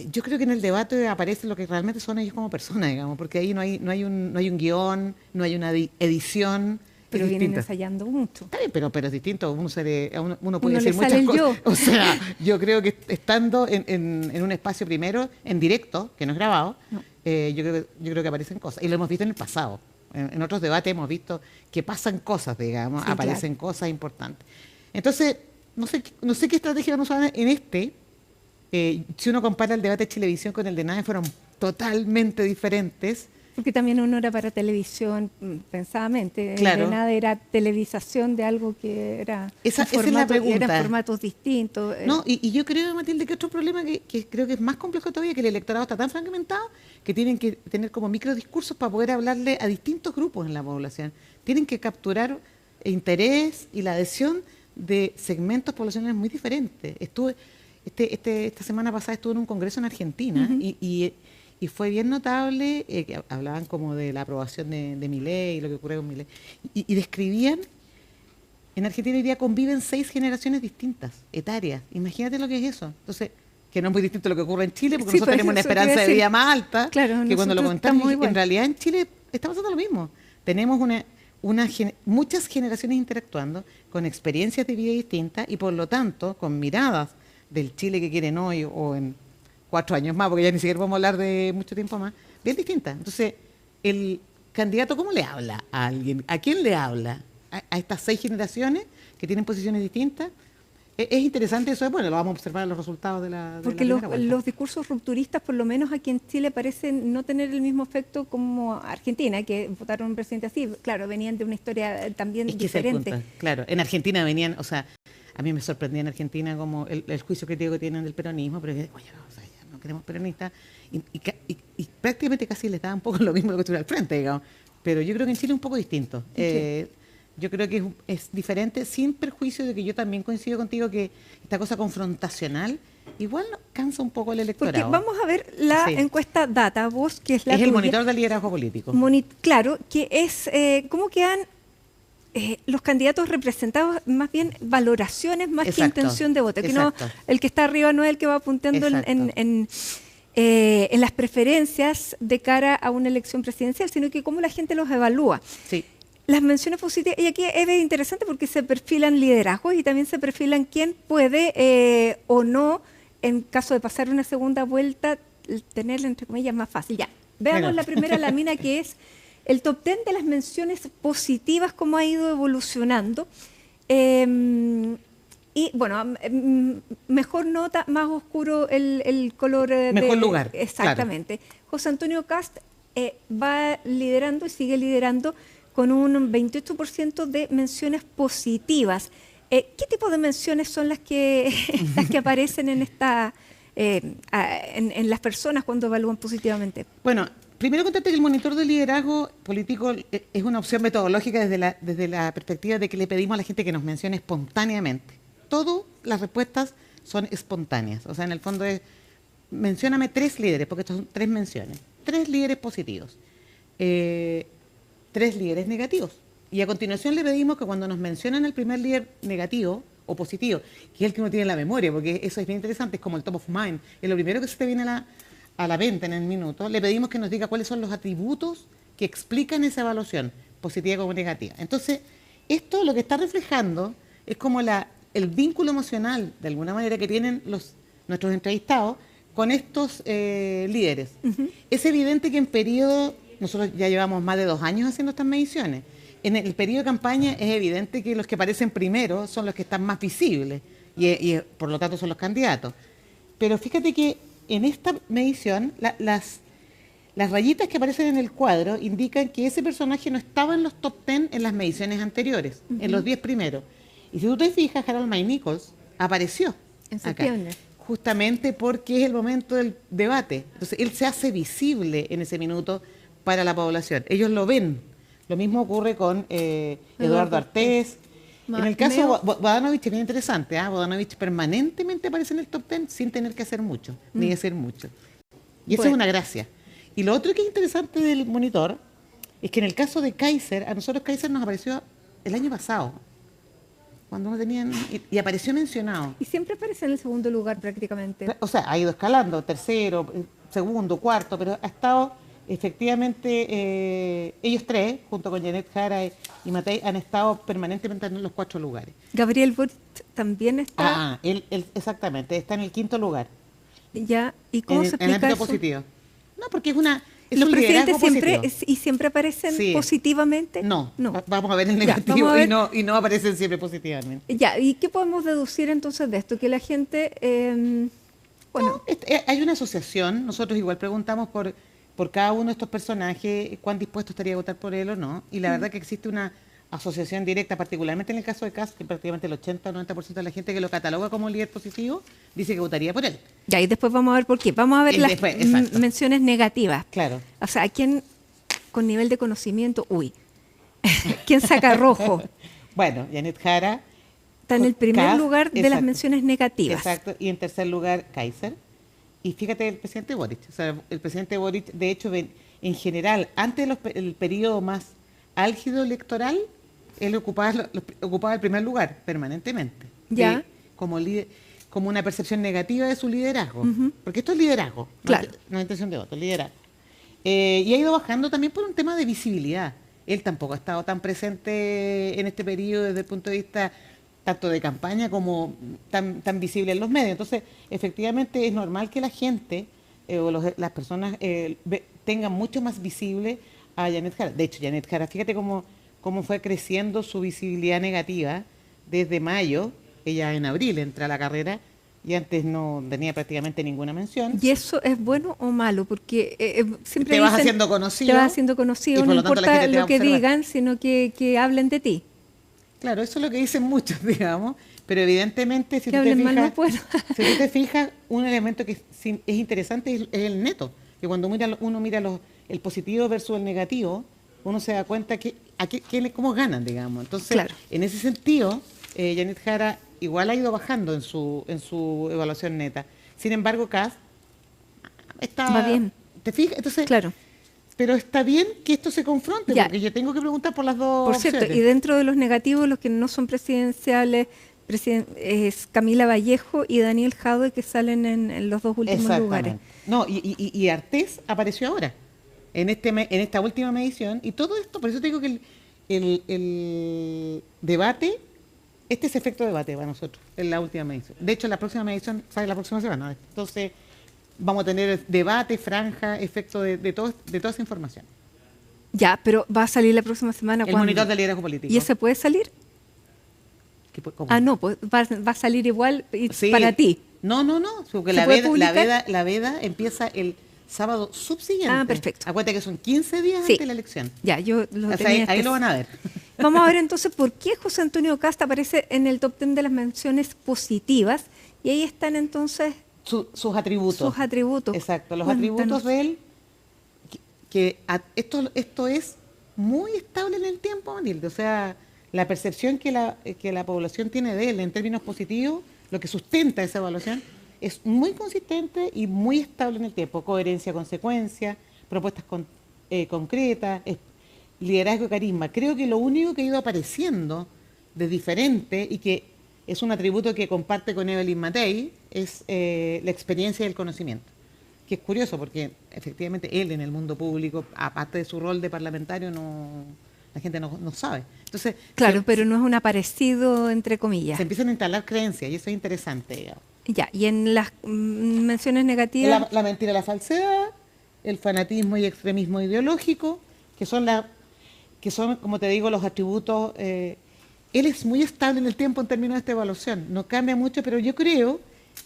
S20: yo creo que en el debate aparece lo que realmente son ellos como personas, digamos, porque ahí no hay un guión, no hay una edición.
S1: Pero vienen ensayando mucho.
S20: Está bien, pero es distinto. Uno puede decir muchas cosas.
S1: Yo.
S20: O sea, yo creo que estando en un espacio primero, en directo, que no es grabado, yo creo que aparecen cosas. Y lo hemos visto en el pasado. En otros debates hemos visto que pasan cosas, digamos,
S1: Sí,
S20: aparecen cosas importantes. Entonces, no sé qué estrategia vamos a usar en este. Si uno compara el debate de Chilevisión con el de NADE, fueron totalmente diferentes.
S1: Porque también uno era para televisión, pensadamente.
S20: Claro.
S1: El de nada era televisación de algo que era
S20: Esa es la pregunta.
S1: Eran formatos distintos.
S20: No, y yo creo, Matilde, que otro problema que creo que es más complejo todavía, que el electorado está tan fragmentado que tienen que tener como microdiscursos para poder hablarle a distintos grupos en la población. Tienen que capturar el interés y la adhesión de segmentos poblacionales muy diferentes. Esta semana pasada estuve en un congreso en Argentina y fue bien notable que hablaban como de la aprobación de Milei y lo que ocurre con Milei. Y describían, en Argentina hoy día conviven 6 generaciones distintas, etarias. Imagínate lo que es eso. Entonces, que no es muy distinto a lo que ocurre en Chile, porque nosotros tenemos una esperanza de vida más alta, que cuando lo contamos, en realidad en Chile está pasando lo mismo. Tenemos muchas generaciones interactuando con experiencias de vida distintas y por lo tanto con miradas del Chile que quieren hoy o en 4 años más, porque ya ni siquiera vamos a hablar de mucho tiempo más, bien distintas. Entonces, el candidato, ¿cómo le habla a alguien? ¿A quién le habla? A estas 6 generaciones que tienen posiciones distintas. Es interesante eso, bueno, lo vamos a observar en los resultados de la
S1: Porque los discursos rupturistas, por lo menos aquí en Chile, parecen no tener el mismo efecto como Argentina, que votaron un presidente así. Claro, venían de una historia también diferente.
S20: Claro, en Argentina venían, o sea, a mí me sorprendía en Argentina como el juicio crítico que tienen del peronismo, pero oye, o sea, ya no queremos peronistas, y prácticamente casi les da un poco lo mismo lo que estuviera al frente, digamos. Pero yo creo que en Chile es un poco distinto. Sí. Yo creo que es diferente, sin perjuicio de que yo también coincido contigo que esta cosa confrontacional igual cansa un poco el electorado.
S1: Porque vamos a ver la encuesta Data Voz, que es la
S20: el monitor del liderazgo político.
S1: Claro, que es cómo quedan los candidatos representados, más bien valoraciones más que intención de voto. Que no, el que está arriba no es el que va apuntando en las preferencias de cara a una elección presidencial, sino que cómo la gente los evalúa.
S20: Sí.
S1: Las menciones positivas, y aquí es interesante porque se perfilan liderazgos y también se perfilan quién puede o no, en caso de pasar una segunda vuelta, tenerla entre comillas más fácil. Ya, veamos la primera lámina, que es el top 10 de las menciones positivas, cómo ha ido evolucionando. Y bueno, mejor nota, más oscuro el color.
S20: Mejor lugar.
S1: Exactamente. Claro. José Antonio Kast va liderando y sigue liderando con un 28% de menciones positivas. ¿Qué tipo de menciones son las que aparecen en en las personas cuando evalúan positivamente?
S20: Bueno, primero contarte que el monitor de liderazgo político es una opción metodológica desde la perspectiva de que le pedimos a la gente que nos mencione espontáneamente. Todas las respuestas son espontáneas. O sea, en el fondo es, mencióname 3 líderes, porque estos son 3 menciones. 3 líderes positivos. 3 líderes negativos. Y a continuación le pedimos que cuando nos mencionan el primer líder negativo o positivo, que es el que uno tiene en la memoria, porque eso es bien interesante, es como el top of mind, es lo primero que se te viene a la mente en el minuto, le pedimos que nos diga cuáles son los atributos que explican esa evaluación, positiva como negativa. Entonces, esto lo que está reflejando es como el vínculo emocional, de alguna manera, que tienen nuestros entrevistados con estos líderes. Es evidente que en periodo... Nosotros ya llevamos más de 2 años haciendo estas mediciones. En el periodo de campaña es evidente que los que aparecen primero son los que están más visibles y por lo tanto son los candidatos. Pero fíjate que en esta medición las rayitas que aparecen en el cuadro indican que ese personaje no estaba en los top 10 en las mediciones anteriores, en los 10 primeros. Y si tú te fijas, Harold May Nichols apareció
S1: en septiembre.
S20: Justamente porque es el momento del debate. Entonces él se hace visible en ese minuto para la población. Ellos lo ven. Lo mismo ocurre con Eduardo Artés. En el caso de Bodanovich es bien interesante. Bodanovich permanentemente aparece en el top 10 sin tener que hacer mucho, ni decir mucho. Y eso es una gracia. Y lo otro que es interesante del monitor es que en el caso de Kaiser, a nosotros Kaiser nos apareció el año pasado, cuando no tenían... Y apareció mencionado.
S1: Y siempre aparece en el segundo lugar prácticamente.
S20: O sea, ha ido escalando, tercero, segundo, cuarto, pero ha estado... Efectivamente, ellos 3, junto con Janet Jara y Matei, han estado permanentemente en los 4 lugares.
S1: Gabriel Boric también está...
S20: Él exactamente, está en el 5º lugar.
S1: Ya, ¿y cómo se explica
S20: en el ámbito
S1: eso?
S20: positivo. No, porque Es
S1: ¿Los
S20: un
S1: presidentes
S20: liderazgo
S1: siempre
S20: positivo.
S1: y siempre aparecen
S20: Sí.
S1: positivamente?
S20: No,
S1: no.
S20: Vamos a ver el
S1: Ya,
S20: negativo
S1: vamos a ver.
S20: y no aparecen siempre positivamente.
S1: Ya, ¿y qué podemos deducir entonces de esto? Que la gente, bueno,
S20: Hay una asociación, nosotros igual preguntamos por cada uno de estos personajes cuán dispuesto estaría a votar por él o no, y la verdad que existe una asociación directa, particularmente en el caso de Kast, que prácticamente el 80 o 90% de la gente que lo cataloga como líder positivo dice que votaría por él.
S1: ya, y después vamos a ver por qué. Vamos a ver
S20: Y
S1: las
S20: después, exacto.
S1: menciones negativas.
S20: Claro.
S1: O sea, ¿quién con nivel de conocimiento? ¿Quién saca rojo?
S20: Bueno, Janet Jara
S1: Está en el primer
S20: Kast,
S1: lugar de las
S20: exacto.
S1: menciones negativas.
S20: Exacto, y en tercer lugar Kaiser. Y fíjate el presidente Boric. O sea, el presidente Boric, de hecho, en general, antes del periodo más álgido electoral, él ocupaba el primer lugar permanentemente.
S1: Ya.
S20: Como líder, como una percepción negativa de su liderazgo.
S1: Ujú.
S20: Porque esto es liderazgo,
S1: Claro.
S20: no es intención de voto, es liderazgo. Y ha ido bajando también por un tema de visibilidad. Él tampoco ha estado tan presente en este periodo desde el punto de vista tanto de campaña como tan visible en los medios. Entonces, efectivamente es normal que la gente las personas tengan mucho más visible a Janet Jara. De hecho, Janet Jara, fíjate cómo fue creciendo su visibilidad negativa desde mayo. Ella en abril entra a la carrera y antes no tenía prácticamente ninguna mención.
S1: ¿Y eso es bueno o malo? Porque siempre
S20: Te vas
S1: dicen,
S20: haciendo conocido.
S1: te vas haciendo conocido,
S20: y por
S1: no
S20: lo tanto la
S1: importa
S20: gente te va
S1: lo
S20: a
S1: que
S20: observar.
S1: digan, sino que hablen de ti.
S20: Claro, eso es lo que dicen muchos, digamos, pero evidentemente si
S1: Que
S20: tú te
S1: hablen mal no
S20: fijas,
S1: puedo.
S20: si tú te fijas, un elemento que es interesante es el neto, que cuando uno mira el positivo versus el negativo, uno se da cuenta cómo ganan, digamos. Entonces,
S1: Claro.
S20: en ese sentido, Janet Jara igual ha ido bajando en su evaluación neta. Sin embargo, Kast está...
S1: Va bien.
S20: ¿Te fijas? Entonces,
S1: Claro.
S20: pero está bien que esto se confronte,
S1: Ya.
S20: porque yo tengo que preguntar por las dos
S1: Por cierto,
S20: opciones.
S1: y dentro de los negativos, los que no son presidenciales, es Camila Vallejo y Daniel Jadwe, que salen en los dos últimos
S20: Exactamente.
S1: lugares.
S20: No, y Artés apareció ahora, en esta última medición, y todo esto, por eso te digo que el debate, este es efecto debate para nosotros, en la última medición. De hecho, la próxima medición sale la próxima semana. Entonces, vamos a tener debate, franja, efecto de toda esa información.
S1: Ya, pero va a salir la próxima semana.
S20: El
S1: ¿cuándo?
S20: monitor de liderazgo político.
S1: ¿Y ese puede salir?
S20: ¿Cómo?
S1: Ah, no, pues va a salir igual
S20: Sí.
S1: para ti.
S20: No, porque
S1: ¿Se
S20: la
S1: puede
S20: veda,
S1: publicar?
S20: la veda empieza el sábado subsiguiente.
S1: Ah, perfecto.
S20: Acuérdate que son 15 días
S1: Sí.
S20: antes de la elección.
S1: Ya, yo lo
S20: O sea,
S1: tenía
S20: ahí lo van a ver.
S1: Vamos a ver entonces por qué José Antonio Kast aparece en el top 10 de las menciones positivas. Y ahí están entonces
S20: Sus atributos.
S1: sus atributos.
S20: Exacto, los
S1: Cuéntanos.
S20: atributos de él, esto es muy estable en el tiempo, Manilde. O sea, la percepción que la población tiene de él en términos positivos, lo que sustenta esa evaluación, es muy consistente y muy estable en el tiempo. Coherencia, consecuencia, propuestas concretas, liderazgo y carisma. Creo que lo único que ha ido apareciendo de diferente y que es un atributo que comparte con Evelyn Matei es la experiencia y el conocimiento. Que es curioso porque efectivamente él en el mundo público, aparte de su rol de parlamentario, la gente no sabe. Entonces,
S1: Claro, pero no es un aparecido, entre comillas.
S20: se empiezan a instalar creencias y eso es interesante, digamos.
S1: Ya, y en las menciones negativas,
S20: La mentira, la falsedad, el fanatismo y extremismo ideológico, que son, como te digo, los atributos. Él es muy estable en el tiempo en términos de esta evaluación, no cambia mucho, pero yo creo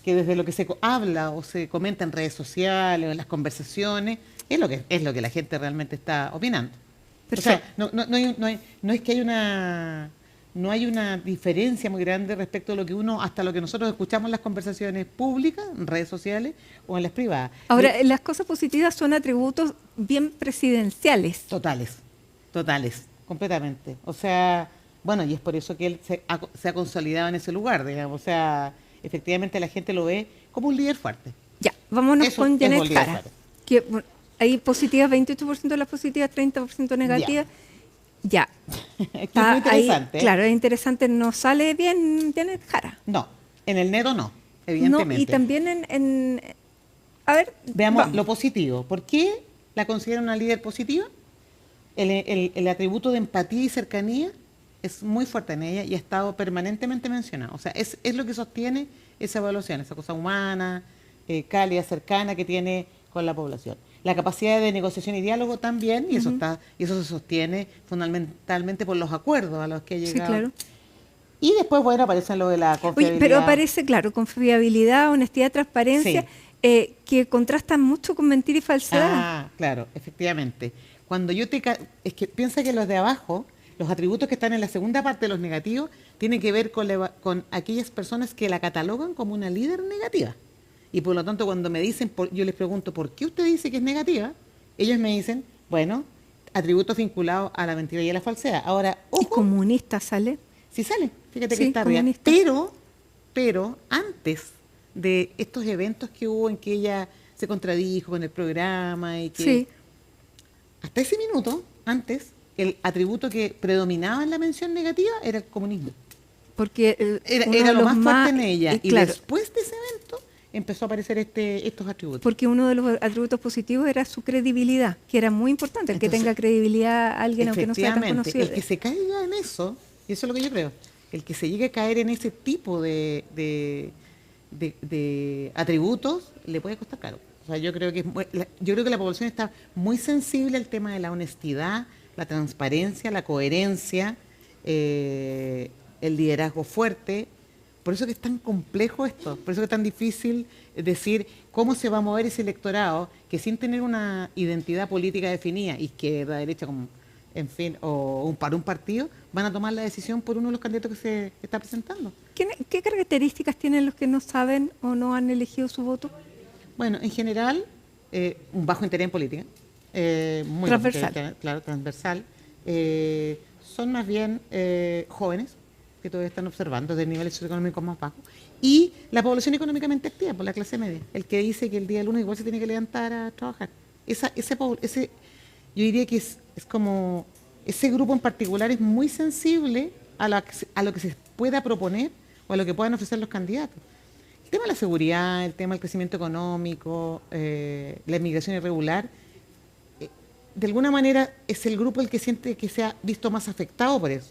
S20: que desde lo que se habla o se comenta en redes sociales o en las conversaciones, es lo que la gente realmente está opinando. O sea, no es que no hay una diferencia muy grande respecto a hasta lo que nosotros escuchamos en las conversaciones públicas, en redes sociales o en las privadas.
S1: ahora, las cosas positivas son atributos bien presidenciales.
S20: Totales, completamente. O sea, bueno, y es por eso que él se ha consolidado en ese lugar, digamos. O sea, efectivamente la gente lo ve como un líder fuerte.
S1: Ya, vámonos
S20: Eso
S1: con
S20: es
S1: Janet
S20: un líder
S1: Jara.
S20: fuerte.
S1: Que bueno, hay positivas, 28% de las positivas, 30% negativas. Ya.
S20: Es que es muy interesante.
S1: Ahí, claro, es interesante. No sale bien Janet Jara.
S20: No, en el neto no, evidentemente.
S1: No, y también a ver,
S20: veamos
S1: vamos.
S20: lo positivo. ¿Por qué la consideran una líder positiva? El atributo de empatía y cercanía es muy fuerte en ella y ha estado permanentemente mencionado. O sea, es lo que sostiene esa evaluación, esa cosa humana, cálida, cercana que tiene con la población. La capacidad de negociación y diálogo también, y eso se sostiene fundamentalmente por los acuerdos a los que ha llegado.
S1: Sí, claro.
S20: Y después, bueno, aparece lo de la confiabilidad.
S1: Oye, pero aparece, claro, confiabilidad, honestidad, transparencia, que contrastan mucho con mentira y falsedad.
S20: Ah, claro, efectivamente. Cuando yo es que piensa que los de abajo, los atributos que están en la segunda parte de los negativos, tienen que ver con aquellas personas que la catalogan como una líder negativa. Y por lo tanto, cuando me dicen, yo les pregunto, ¿por qué usted dice que es negativa? Ellos me dicen, bueno, atributos vinculados a la mentira y a la falsedad. Ahora, ojo.
S1: ¿Y comunista sale?
S20: Sí sale, fíjate
S1: Sí,
S20: que está arriba.
S1: comunista.
S20: Pero antes de estos eventos que hubo en que ella se contradijo con el programa y que...
S1: Sí.
S20: Hasta ese minuto, antes, el atributo que predominaba en la mención negativa era el comunismo.
S1: Porque
S20: era lo más fuerte en ella. Y
S1: claro,
S20: después de ese evento empezó a aparecer estos atributos.
S1: porque uno de los atributos positivos era su credibilidad, que era muy importante, el que
S20: Entonces,
S1: tenga credibilidad alguien aunque no sea tan
S20: efectivamente,
S1: conocido.
S20: el que se caiga en eso, y eso es lo que yo creo, el que se llegue a caer en ese tipo de atributos, le puede costar caro. O sea, yo creo que la población está muy sensible al tema de la honestidad, la transparencia, la coherencia, el liderazgo fuerte. Por eso que es tan complejo esto, por eso que es tan difícil decir cómo se va a mover ese electorado que sin tener una identidad política definida, izquierda, derecha, como, en fin, para un partido, van a tomar la decisión por uno de los candidatos que se está presentando.
S1: ¿Qué características tienen los que no saben o no han elegido su voto?
S20: Bueno, en general, un bajo interés en política. Muy
S1: Transversal.
S20: bajo interés, claro, transversal. Son más bien jóvenes que todavía están observando desde niveles socioeconómicos más bajos. Y la población económicamente activa, por la clase media. El que dice que el día lunes igual se tiene que levantar a trabajar. Yo diría que es como... Ese grupo en particular es muy sensible a lo que se pueda proponer o a lo que puedan ofrecer los candidatos. El tema de la seguridad, el tema del crecimiento económico, la inmigración irregular, de alguna manera es el grupo el que siente que se ha visto más afectado por eso.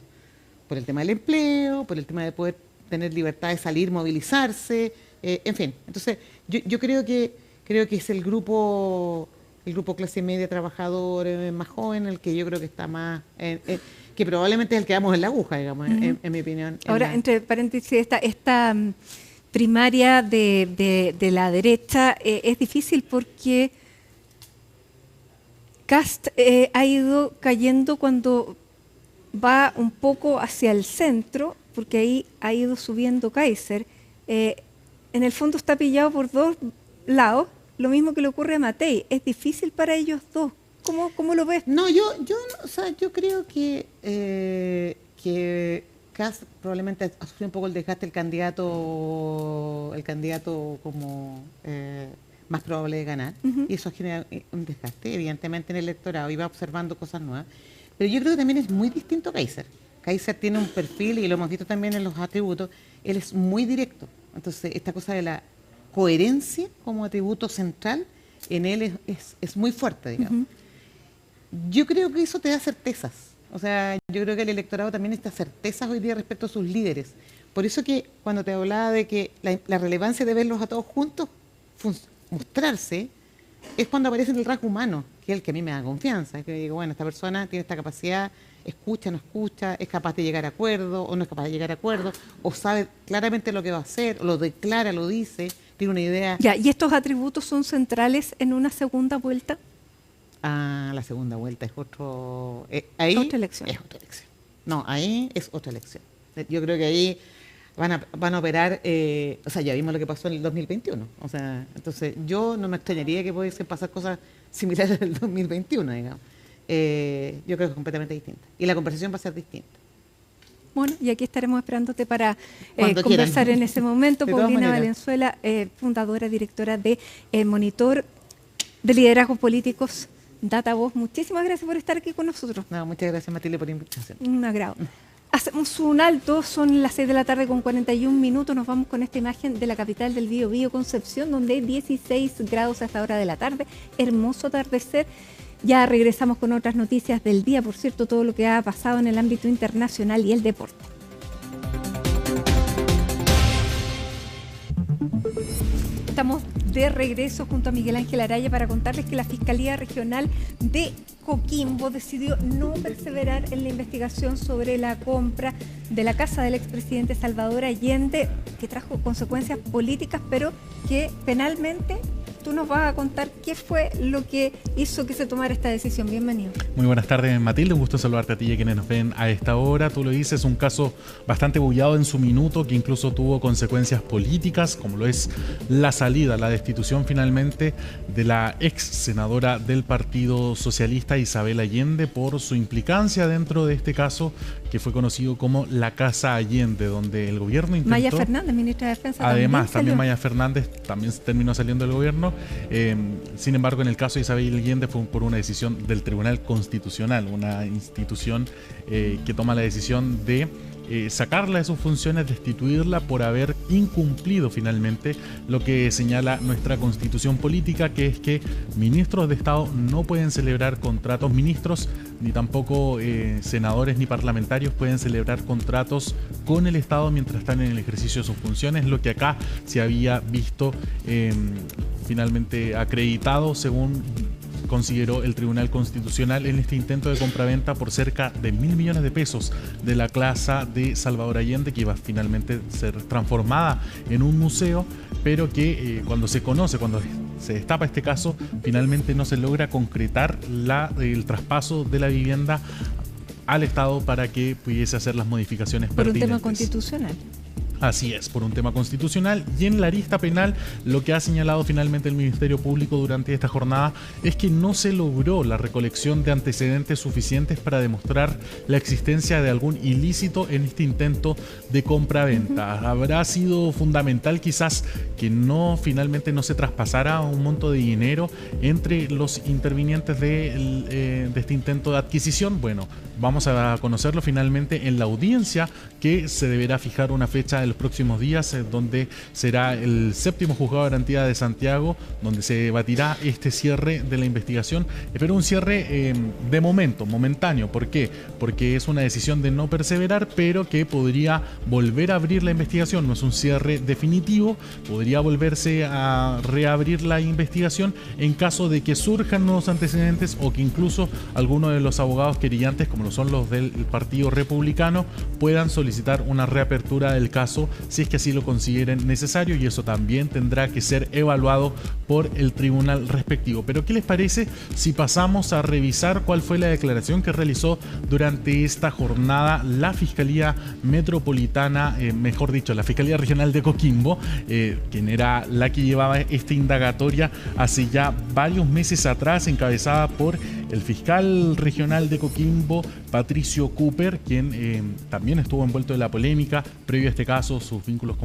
S20: Por el tema del empleo, por el tema de poder tener libertad de salir, movilizarse, en fin. Entonces, yo creo que es el grupo clase media trabajador más joven, el que yo creo que está más, que probablemente es el que vamos en la aguja, digamos, en mi opinión.
S1: Ahora, entre paréntesis, esta primaria de la derecha es difícil porque Kast ha ido cayendo cuando va un poco hacia el centro, porque ahí ha ido subiendo Kaiser. En el fondo está pillado por dos lados, lo mismo que le ocurre a Matei. Es difícil para ellos dos. ¿Cómo lo ves?
S20: No, yo creo que Kast probablemente ha sufrido un poco el desgaste del candidato como más probable de ganar, y eso genera un desgaste, evidentemente, en el electorado, y va observando cosas nuevas. Pero yo creo que también es muy distinto a Kaiser. Kaiser tiene un perfil, y lo hemos visto también en los atributos, él es muy directo. Entonces, esta cosa de la coherencia como atributo central, en él es muy fuerte, digamos. Yo creo que eso te da certezas. O sea, yo creo que el electorado también está certezas hoy día respecto a sus líderes. Por eso que cuando te hablaba de que la relevancia de verlos a todos juntos mostrarse, es cuando aparece el rasgo humano, que es el que a mí me da confianza. Que digo, bueno, esta persona tiene esta capacidad, escucha, no escucha, es capaz de llegar a acuerdo o no es capaz de llegar a acuerdo, o sabe claramente lo que va a hacer, o lo declara, lo dice, tiene una idea.
S1: Ya, ¿y estos atributos son centrales en una segunda vuelta?
S20: Ah, la segunda vuelta es otro...
S1: Otra elección.
S20: Es otra elección. No, ahí es otra elección. Yo creo que ahí van a operar... o sea, ya vimos lo que pasó en el 2021. O sea, entonces yo no me extrañaría que pudiesen pasar cosas similares en el 2021, digamos. Yo creo que es completamente distinta. Y la conversación va a ser distinta.
S1: Bueno, y aquí estaremos esperándote para
S20: Cuando
S1: conversar
S20: quieran.
S1: en ese momento.
S20: De todas
S1: Paulina
S20: maneras.
S1: Valenzuela, fundadora, directora de Monitor de Liderazgos Políticos DataVoz. Muchísimas gracias por estar aquí con nosotros.
S20: No, muchas gracias, Matilde, por la invitación.
S1: Un agrado. Hacemos un alto, son las 6 de la tarde con 41 minutos. Nos vamos con esta imagen de la capital del Biobío, Concepción, donde hay 16 grados a esta hora de la tarde. Hermoso atardecer. Ya regresamos con otras noticias del día, por cierto, todo lo que ha pasado en el ámbito internacional y el deporte. Estamos de regreso junto a Miguel Ángel Araya para contarles que la Fiscalía Regional de Coquimbo decidió no perseverar en la investigación sobre la compra de la casa del expresidente Salvador Allende, que trajo consecuencias políticas, pero que penalmente tú nos vas a contar qué fue lo que hizo que se tomara esta decisión. Bienvenido.
S21: Muy buenas tardes, Matilde. Un gusto saludarte a ti y a quienes nos ven a esta hora. Tú lo dices, un caso bastante bullado en su minuto, que incluso tuvo consecuencias políticas, como lo es la salida, la destitución finalmente de la ex senadora del Partido Socialista, Isabel Allende, por su implicancia dentro de este caso que fue conocido como la Casa Allende, donde el gobierno intentó...
S1: Maya Fernández, ministra de Defensa.
S21: Además, también Maya Fernández también terminó saliendo del gobierno. Sin embargo, en el caso de Isabel Allende fue por una decisión del Tribunal Constitucional, una institución que toma la decisión de sacarla de sus funciones, destituirla por haber incumplido finalmente lo que señala nuestra Constitución política, que es que ministros de Estado no pueden celebrar contratos, ministros ni tampoco senadores ni parlamentarios pueden celebrar contratos con el Estado mientras están en el ejercicio de sus funciones, lo que acá se había visto finalmente acreditado según consideró el Tribunal Constitucional en este intento de compraventa por cerca de 1.000 millones de pesos de la casa de Salvador Allende, que iba finalmente a ser transformada en un museo, pero que cuando se destapa este caso, finalmente no se logra concretar el traspaso de la vivienda al Estado para que pudiese hacer las modificaciones pertinentes.
S1: Por un tema constitucional.
S21: Así es, por un tema constitucional. Y en la arista penal, lo que ha señalado finalmente el Ministerio Público durante esta jornada es que no se logró la recolección de antecedentes suficientes para demostrar la existencia de algún ilícito en este intento de compra-venta. Habrá sido fundamental quizás que finalmente no se traspasara un monto de dinero entre los intervinientes de este intento de adquisición. Bueno, vamos a conocerlo finalmente en la audiencia, que se deberá fijar una fecha en los próximos días, donde será el 7º Juzgado de Garantía de Santiago, donde se debatirá este cierre de la investigación. Pero un cierre de momentáneo. ¿Por qué? Porque es una decisión de no perseverar, pero que podría volver a abrir la investigación. No es un cierre definitivo, podría volverse a reabrir la investigación en caso de que surjan nuevos antecedentes o que incluso algunos de los abogados querellantes, como lo son los del Partido Republicano, puedan solicitar una reapertura del caso si es que así lo consideren necesario, y eso también tendrá que ser evaluado por el tribunal respectivo. Pero ¿qué les parece si pasamos a revisar cuál fue la declaración que realizó durante esta jornada la Fiscalía Metropolitana, mejor dicho, la Fiscalía Regional de Coquimbo, quien era la que llevaba esta indagatoria hace ya varios meses atrás, encabezada por el fiscal regional de Coquimbo, Patricio Cooper, quien también estuvo envuelto en la polémica previo a este caso, sus vínculos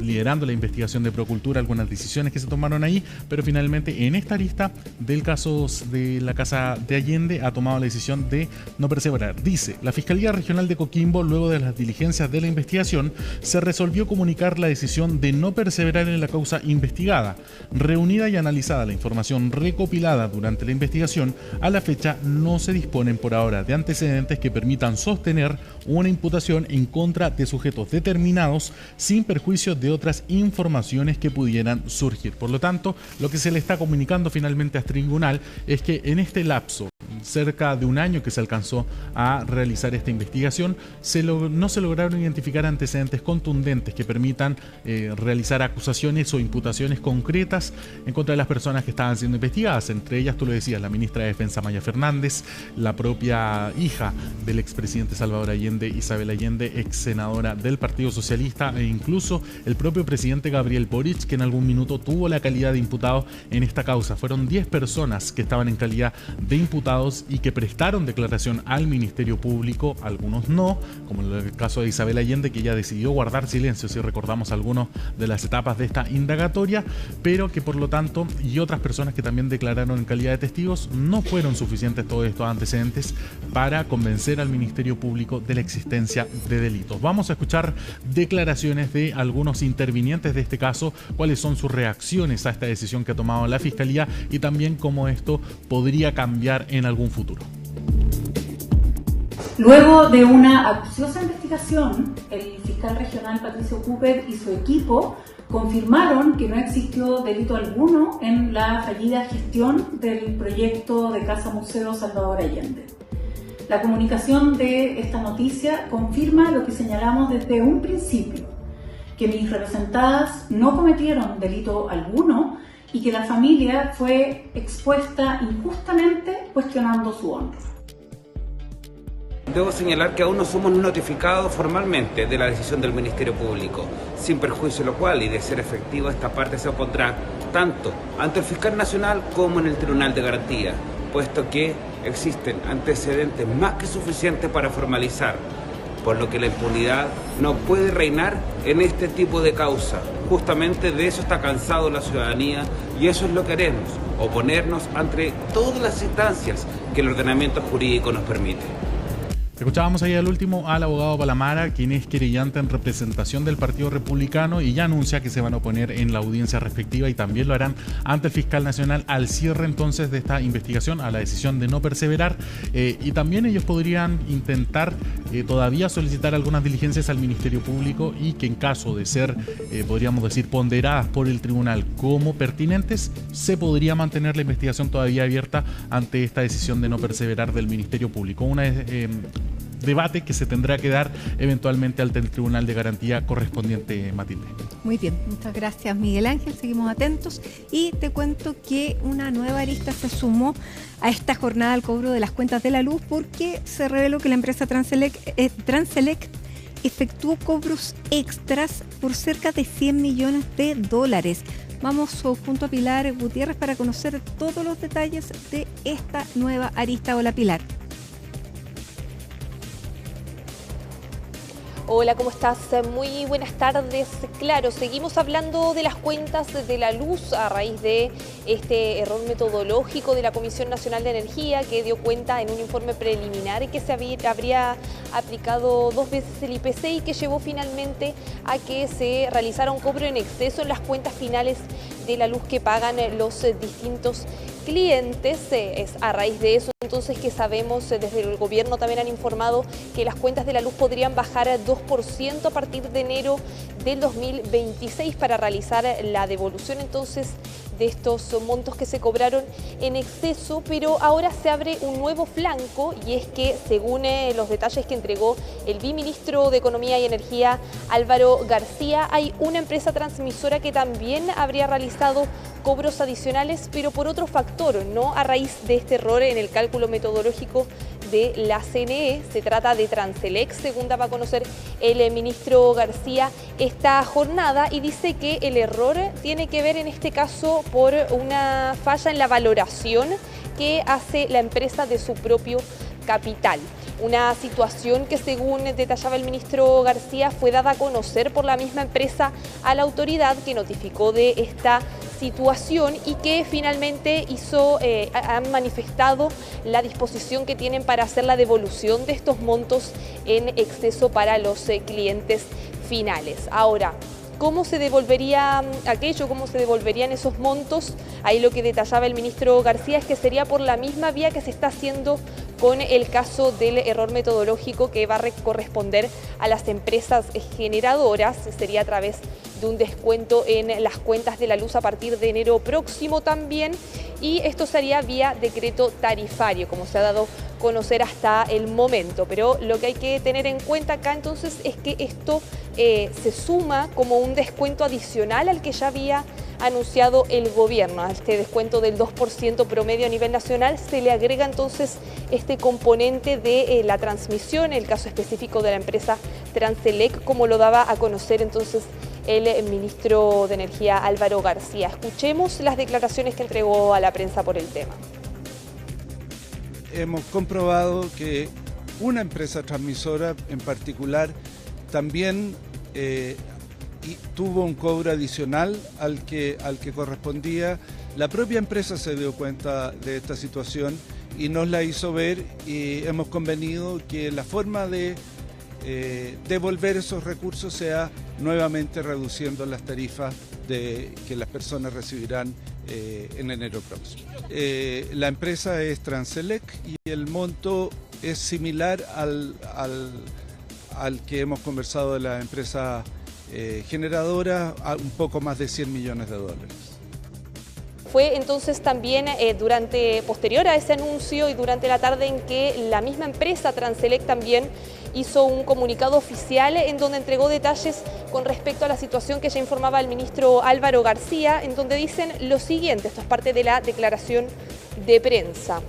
S21: liderando la investigación de Procultura, algunas decisiones que se tomaron ahí, pero finalmente en esta arista del caso de la Casa de Allende ha tomado la decisión de no perseverar. Dice: la Fiscalía Regional de Coquimbo, luego de las diligencias de la investigación, se resolvió comunicar la decisión de no perseverar en la causa investigada. Reunida y analizada la información recopilada durante la investigación, a la fecha no se disponen por ahora de antecedentes que permitan sostener una imputación en contra de sujetos determinados sin perjuicio de otras informaciones que pudieran surgir. Por lo tanto, lo que se le está comunicando finalmente al tribunal es que en este lapso, cerca de un año que se alcanzó a realizar esta investigación, no se lograron identificar antecedentes contundentes que permitan realizar acusaciones o imputaciones concretas en contra de las personas que estaban siendo investigadas. Entre ellas, tú lo decías, la ministra de Defensa Maya Fernández, la propia hija del expresidente Salvador Allende, Isabel Allende, ex senadora del Partido Socialista, e incluso el propio presidente Gabriel Boric, que en algún minuto tuvo la calidad de imputado en esta causa. Fueron 10 personas que estaban en calidad de imputados y que prestaron declaración al Ministerio Público, algunos no, como en el caso de Isabel Allende, que ya decidió guardar silencio, si recordamos algunas de las etapas de esta indagatoria, pero que por lo tanto, y otras personas que también declararon en calidad de testigos, no fueron suficientes todos estos antecedentes para convencer al Ministerio Público de la existencia de delitos. Vamos a escuchar declaraciones de algunos intervinientes de este caso, cuáles son sus reacciones a esta decisión que ha tomado la Fiscalía y también cómo esto podría cambiar en algún futuro.
S22: Luego de una acuciosa investigación, el fiscal regional Patricio Cooper y su equipo
S4: confirmaron que no existió delito alguno en la fallida gestión del proyecto de Casa Museo Salvador Allende. La comunicación de esta noticia confirma lo que señalamos desde un principio, que mis representadas no cometieron delito alguno y que la familia fue expuesta injustamente cuestionando su honra.
S22: Debo señalar que aún no somos notificados formalmente de la decisión del Ministerio Público, sin perjuicio de lo cual, y de ser efectivo, esta parte se opondrá tanto ante el Fiscal Nacional como en el Tribunal de Garantía, puesto que existen antecedentes más que suficientes para formalizar, por lo que la impunidad no puede reinar en este tipo de causa. Justamente de eso está cansado la ciudadanía y eso es lo que haremos, oponernos ante todas las instancias que el ordenamiento jurídico nos permite.
S21: Escuchábamos ahí al último al abogado Palamara, quien es querellante en representación del Partido Republicano y ya anuncia que se van a oponer en la audiencia respectiva y también lo harán ante el Fiscal Nacional al cierre entonces de esta investigación, a la decisión de no perseverar, y también ellos podrían intentar todavía solicitar algunas diligencias al Ministerio Público y que en caso de ser, podríamos decir, ponderadas por el tribunal como pertinentes, se podría mantener la investigación todavía abierta ante esta decisión de no perseverar del Ministerio Público. Una debate que se tendrá que dar eventualmente ante el Tribunal de Garantía correspondiente, Matilde.
S1: Muy bien, muchas gracias Miguel Ángel, seguimos atentos y te cuento que una nueva arista se sumó a esta jornada al cobro de las cuentas de la luz porque se reveló que la empresa Transelec efectuó cobros extras por cerca de $100 millones. Vamos junto a Pilar Gutiérrez para conocer todos los detalles de esta nueva arista. Hola Pilar.
S23: Hola, ¿cómo estás? Muy buenas tardes. Claro, seguimos hablando de las cuentas de la luz a raíz de este error metodológico de la Comisión Nacional de Energía que dio cuenta en un informe preliminar que se habría aplicado 2 veces el IPC y que llevó finalmente a que se realizara un cobro en exceso en las cuentas finales de la luz que pagan los distintos clientes. Es a raíz de eso entonces que sabemos, desde el gobierno también han informado que las cuentas de la luz podrían bajar 2% a partir de enero del 2026 para realizar la devolución entonces de estos montos que se cobraron en exceso, pero ahora se abre un nuevo flanco y es que según los detalles que entregó el viceministro de Economía y Energía Álvaro García, hay una empresa transmisora que también habría realizado cobros adicionales, pero por otro factor, no a raíz de este error en el cálculo metodológico de la CNE. Se trata de Transelec, según daba a conocer el ministro García esta jornada, y dice que el error tiene que ver en este caso por una falla en la valoración que hace la empresa de su propio capital. Una situación que, según detallaba el ministro García, fue dada a conocer por la misma empresa a la autoridad que notificó de esta situación y que finalmente han manifestado la disposición que tienen para hacer la devolución de estos montos en exceso para los clientes finales. Ahora, ¿cómo se devolvería aquello? ¿Cómo se devolverían esos montos? Ahí lo que detallaba el ministro García es que sería por la misma vía que se está haciendo con el caso del error metodológico que va a corresponder a las empresas generadoras. Sería a través de un descuento en las cuentas de la luz a partir de enero próximo también, y esto sería vía decreto tarifario, como se ha dado a conocer hasta el momento. Pero lo que hay que tener en cuenta acá entonces es que esto se suma como un descuento adicional al que ya había anunciado el gobierno. A este descuento del 2% promedio a nivel nacional se le agrega entonces este componente de la transmisión, el caso específico de la empresa Transelec, como lo daba a conocer entonces el ministro de Energía Álvaro García. Escuchemos las declaraciones que entregó a la prensa por el tema.
S24: Hemos comprobado que una empresa transmisora en particular también tuvo un cobro adicional al que correspondía. La propia empresa se dio cuenta de esta situación y nos la hizo ver, y hemos convenido que la forma de devolver esos recursos sea nuevamente reduciendo las tarifas que las personas recibirán en enero próximo. La empresa es Transelec y el monto es similar al que hemos conversado de la empresa generadoras a un poco más de 100 millones de dólares.
S23: Fue entonces también posterior a ese anuncio y durante la tarde en que la misma empresa Transelec también hizo un comunicado oficial en donde entregó detalles con respecto a la situación que ya informaba el ministro Álvaro García, en donde dicen lo siguiente, esto es parte de la declaración de prensa.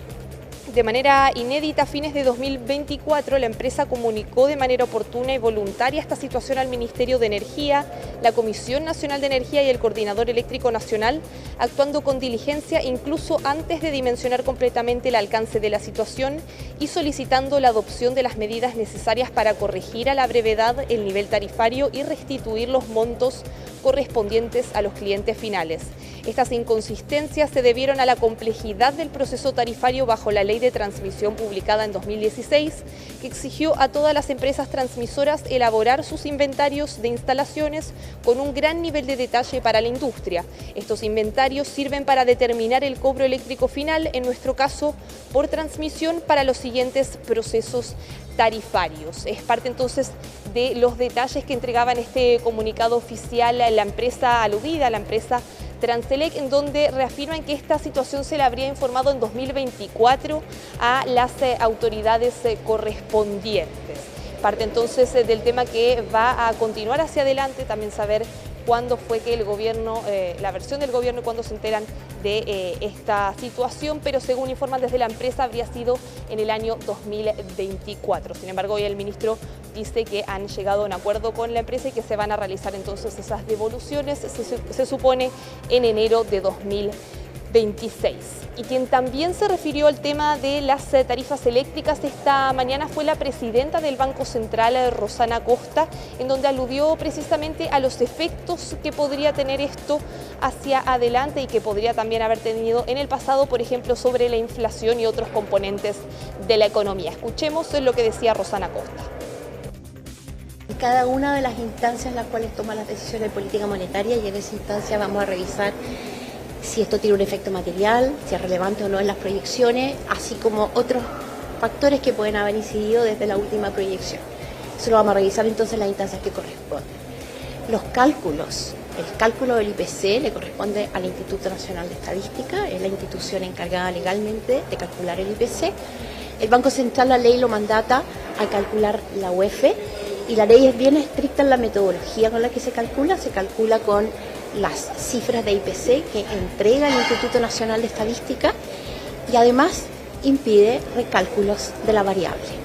S23: De manera inédita, a fines de 2024, la empresa comunicó de manera oportuna y voluntaria esta situación al Ministerio de Energía, la Comisión Nacional de Energía y el Coordinador Eléctrico Nacional, actuando con diligencia incluso antes de dimensionar completamente el alcance de la situación y solicitando la adopción de las medidas necesarias para corregir a la brevedad el nivel tarifario y restituir los montos correspondientes a los clientes finales. Estas inconsistencias se debieron a la complejidad del proceso tarifario bajo la Ley de Transmisión publicada en 2016, que exigió a todas las empresas transmisoras elaborar sus inventarios de instalaciones con un gran nivel de detalle para la industria. Estos inventarios sirven para determinar el cobro eléctrico final, en nuestro caso por transmisión, para los siguientes procesos tarifarios. Es parte entonces de los detalles que entregaba en este comunicado oficial la empresa aludida, la empresa Transelec, en donde reafirman que esta situación se le habría informado en 2024 a las autoridades correspondientes. Parte entonces del tema que va a continuar hacia adelante, también saber cuándo fue que el gobierno, la versión del gobierno y cuándo se enteran de esta situación, pero según informan desde la empresa habría sido en el año 2024. Sin embargo, hoy el ministro dice que han llegado a un acuerdo con la empresa y que se van a realizar entonces esas devoluciones, se supone en enero de 2026. Y quien también se refirió al tema de las tarifas eléctricas esta mañana fue la presidenta del Banco Central, Rosana Costa, en donde aludió precisamente a los efectos que podría tener esto hacia adelante y que podría también haber tenido en el pasado, por ejemplo, sobre la inflación y otros componentes de la economía. Escuchemos lo que decía Rosana Costa.
S2: Cada una de las instancias en las cuales toma las decisiones de política monetaria, y en esa instancia vamos a revisar si esto tiene un efecto material, si es relevante o no en las proyecciones, así como otros factores que pueden haber incidido desde la última proyección. Eso lo vamos a revisar entonces en las instancias que corresponden. Los cálculos, el cálculo del IPC le corresponde al Instituto Nacional de Estadística, es la institución encargada legalmente de calcular el IPC. El Banco Central, la ley lo mandata a calcular la UEF, y la ley es bien estricta en la metodología con la que se calcula con las cifras de IPC que entrega el Instituto Nacional de Estadística y además impide recálculos de la variable.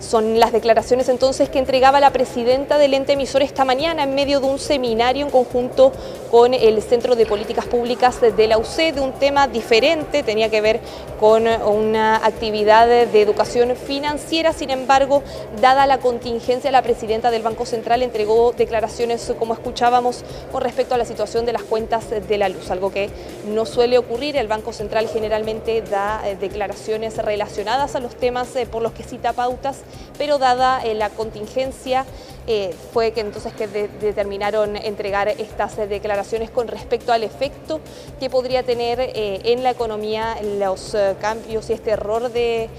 S23: Son las declaraciones entonces que entregaba la presidenta del ente emisor esta mañana en medio de un seminario en conjunto con el Centro de Políticas Públicas de la UC, de un tema diferente, tenía que ver con una actividad de educación financiera. Sin embargo, dada la contingencia, la presidenta del Banco Central entregó declaraciones, como escuchábamos, con respecto a la situación de las cuentas de la luz, algo que no suele ocurrir. El Banco Central generalmente da declaraciones relacionadas a los temas por los que cita pautas, pero dada la contingencia fue que entonces determinaron entregar estas declaraciones con respecto al efecto que podría tener en la economía los cambios y este error de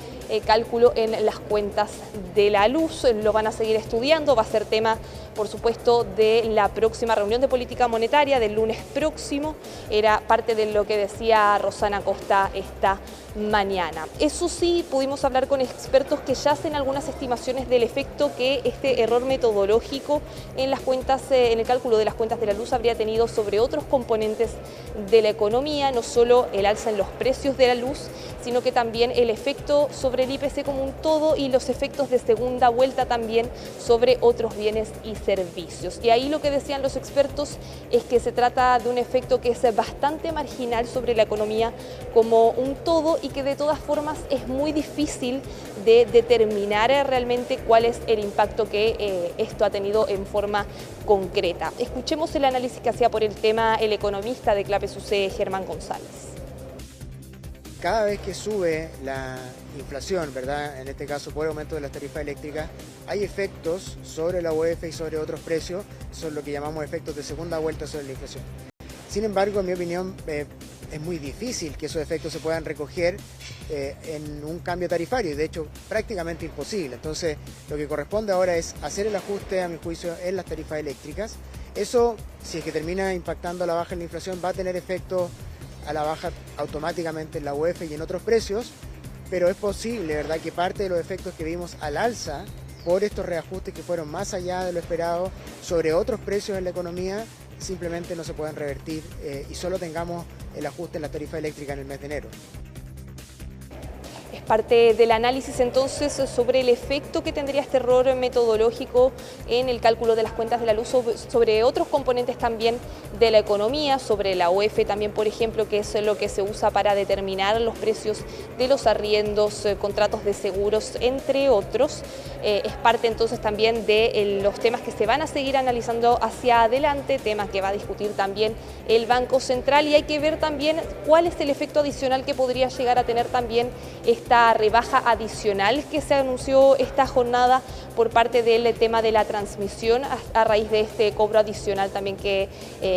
S23: cálculo en las cuentas de la luz. Lo van a seguir estudiando, va a ser tema, por supuesto, de la próxima reunión de política monetaria del lunes próximo. Era parte de lo que decía Rosana Costa esta mañana. Eso sí, pudimos hablar con expertos que ya hacen algunas estimaciones del efecto que este error metodológico en las cuentas, en el cálculo de las cuentas de la luz habría tenido sobre otros componentes de la economía, no solo el alza en los precios de la luz, sino que también el efecto sobre el IPC como un todo y los efectos de segunda vuelta también sobre otros bienes y servicios. Y ahí lo que decían los expertos es que se trata de un efecto que es bastante marginal sobre la economía como un todo y que de todas formas es muy difícil de determinar realmente cuál es el impacto que esto ha tenido en forma concreta. Escuchemos el análisis que hacía por el tema el economista de Claves UC, Germán González.
S6: Cada vez que sube la inflación, ¿verdad?, en este caso por el aumento de las tarifas eléctricas, hay efectos sobre la UEF y sobre otros precios, son lo que llamamos efectos de segunda vuelta sobre la inflación. Sin embargo, en mi opinión, es muy difícil que esos efectos se puedan recoger en un cambio tarifario, y de hecho prácticamente imposible. Entonces lo que corresponde ahora es hacer el ajuste, a mi juicio, en las tarifas eléctricas. Eso, si es que termina impactando a la baja en la inflación, va a tener efecto a la baja automáticamente en la UEF y en otros precios, pero es posible, ¿verdad?, que parte de los efectos que vimos al alza por estos reajustes que fueron más allá de lo esperado sobre otros precios en la economía simplemente no se pueden revertir y solo tengamos el ajuste en la tarifa eléctrica en el mes de enero.
S23: Es parte del análisis entonces sobre el efecto que tendría este error metodológico en el cálculo de las cuentas de la luz sobre otros componentes también de la economía, sobre la UEF también, por ejemplo, que es lo que se usa para determinar los precios de los arriendos, contratos de seguros, entre otros. Es parte entonces también de los temas que se van a seguir analizando hacia adelante, temas que va a discutir también el Banco Central, y hay que ver también cuál es el efecto adicional que podría llegar a tener también esta rebaja adicional que se anunció esta jornada por parte del tema de la transmisión a raíz de este cobro adicional también que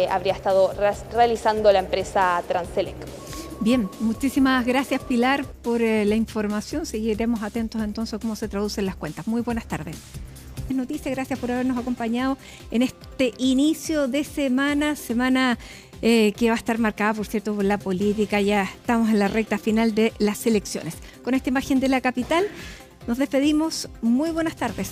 S23: habría estado realizando la empresa Transelec.
S1: Bien, muchísimas gracias, Pilar, por la información. Seguiremos atentos entonces a cómo se traducen las cuentas. Muy buenas tardes. Noticias, gracias por habernos acompañado en este inicio de semana que va a estar marcada, por cierto, por la política. Ya estamos en la recta final de las elecciones. Con esta imagen de la capital nos despedimos. Muy buenas tardes.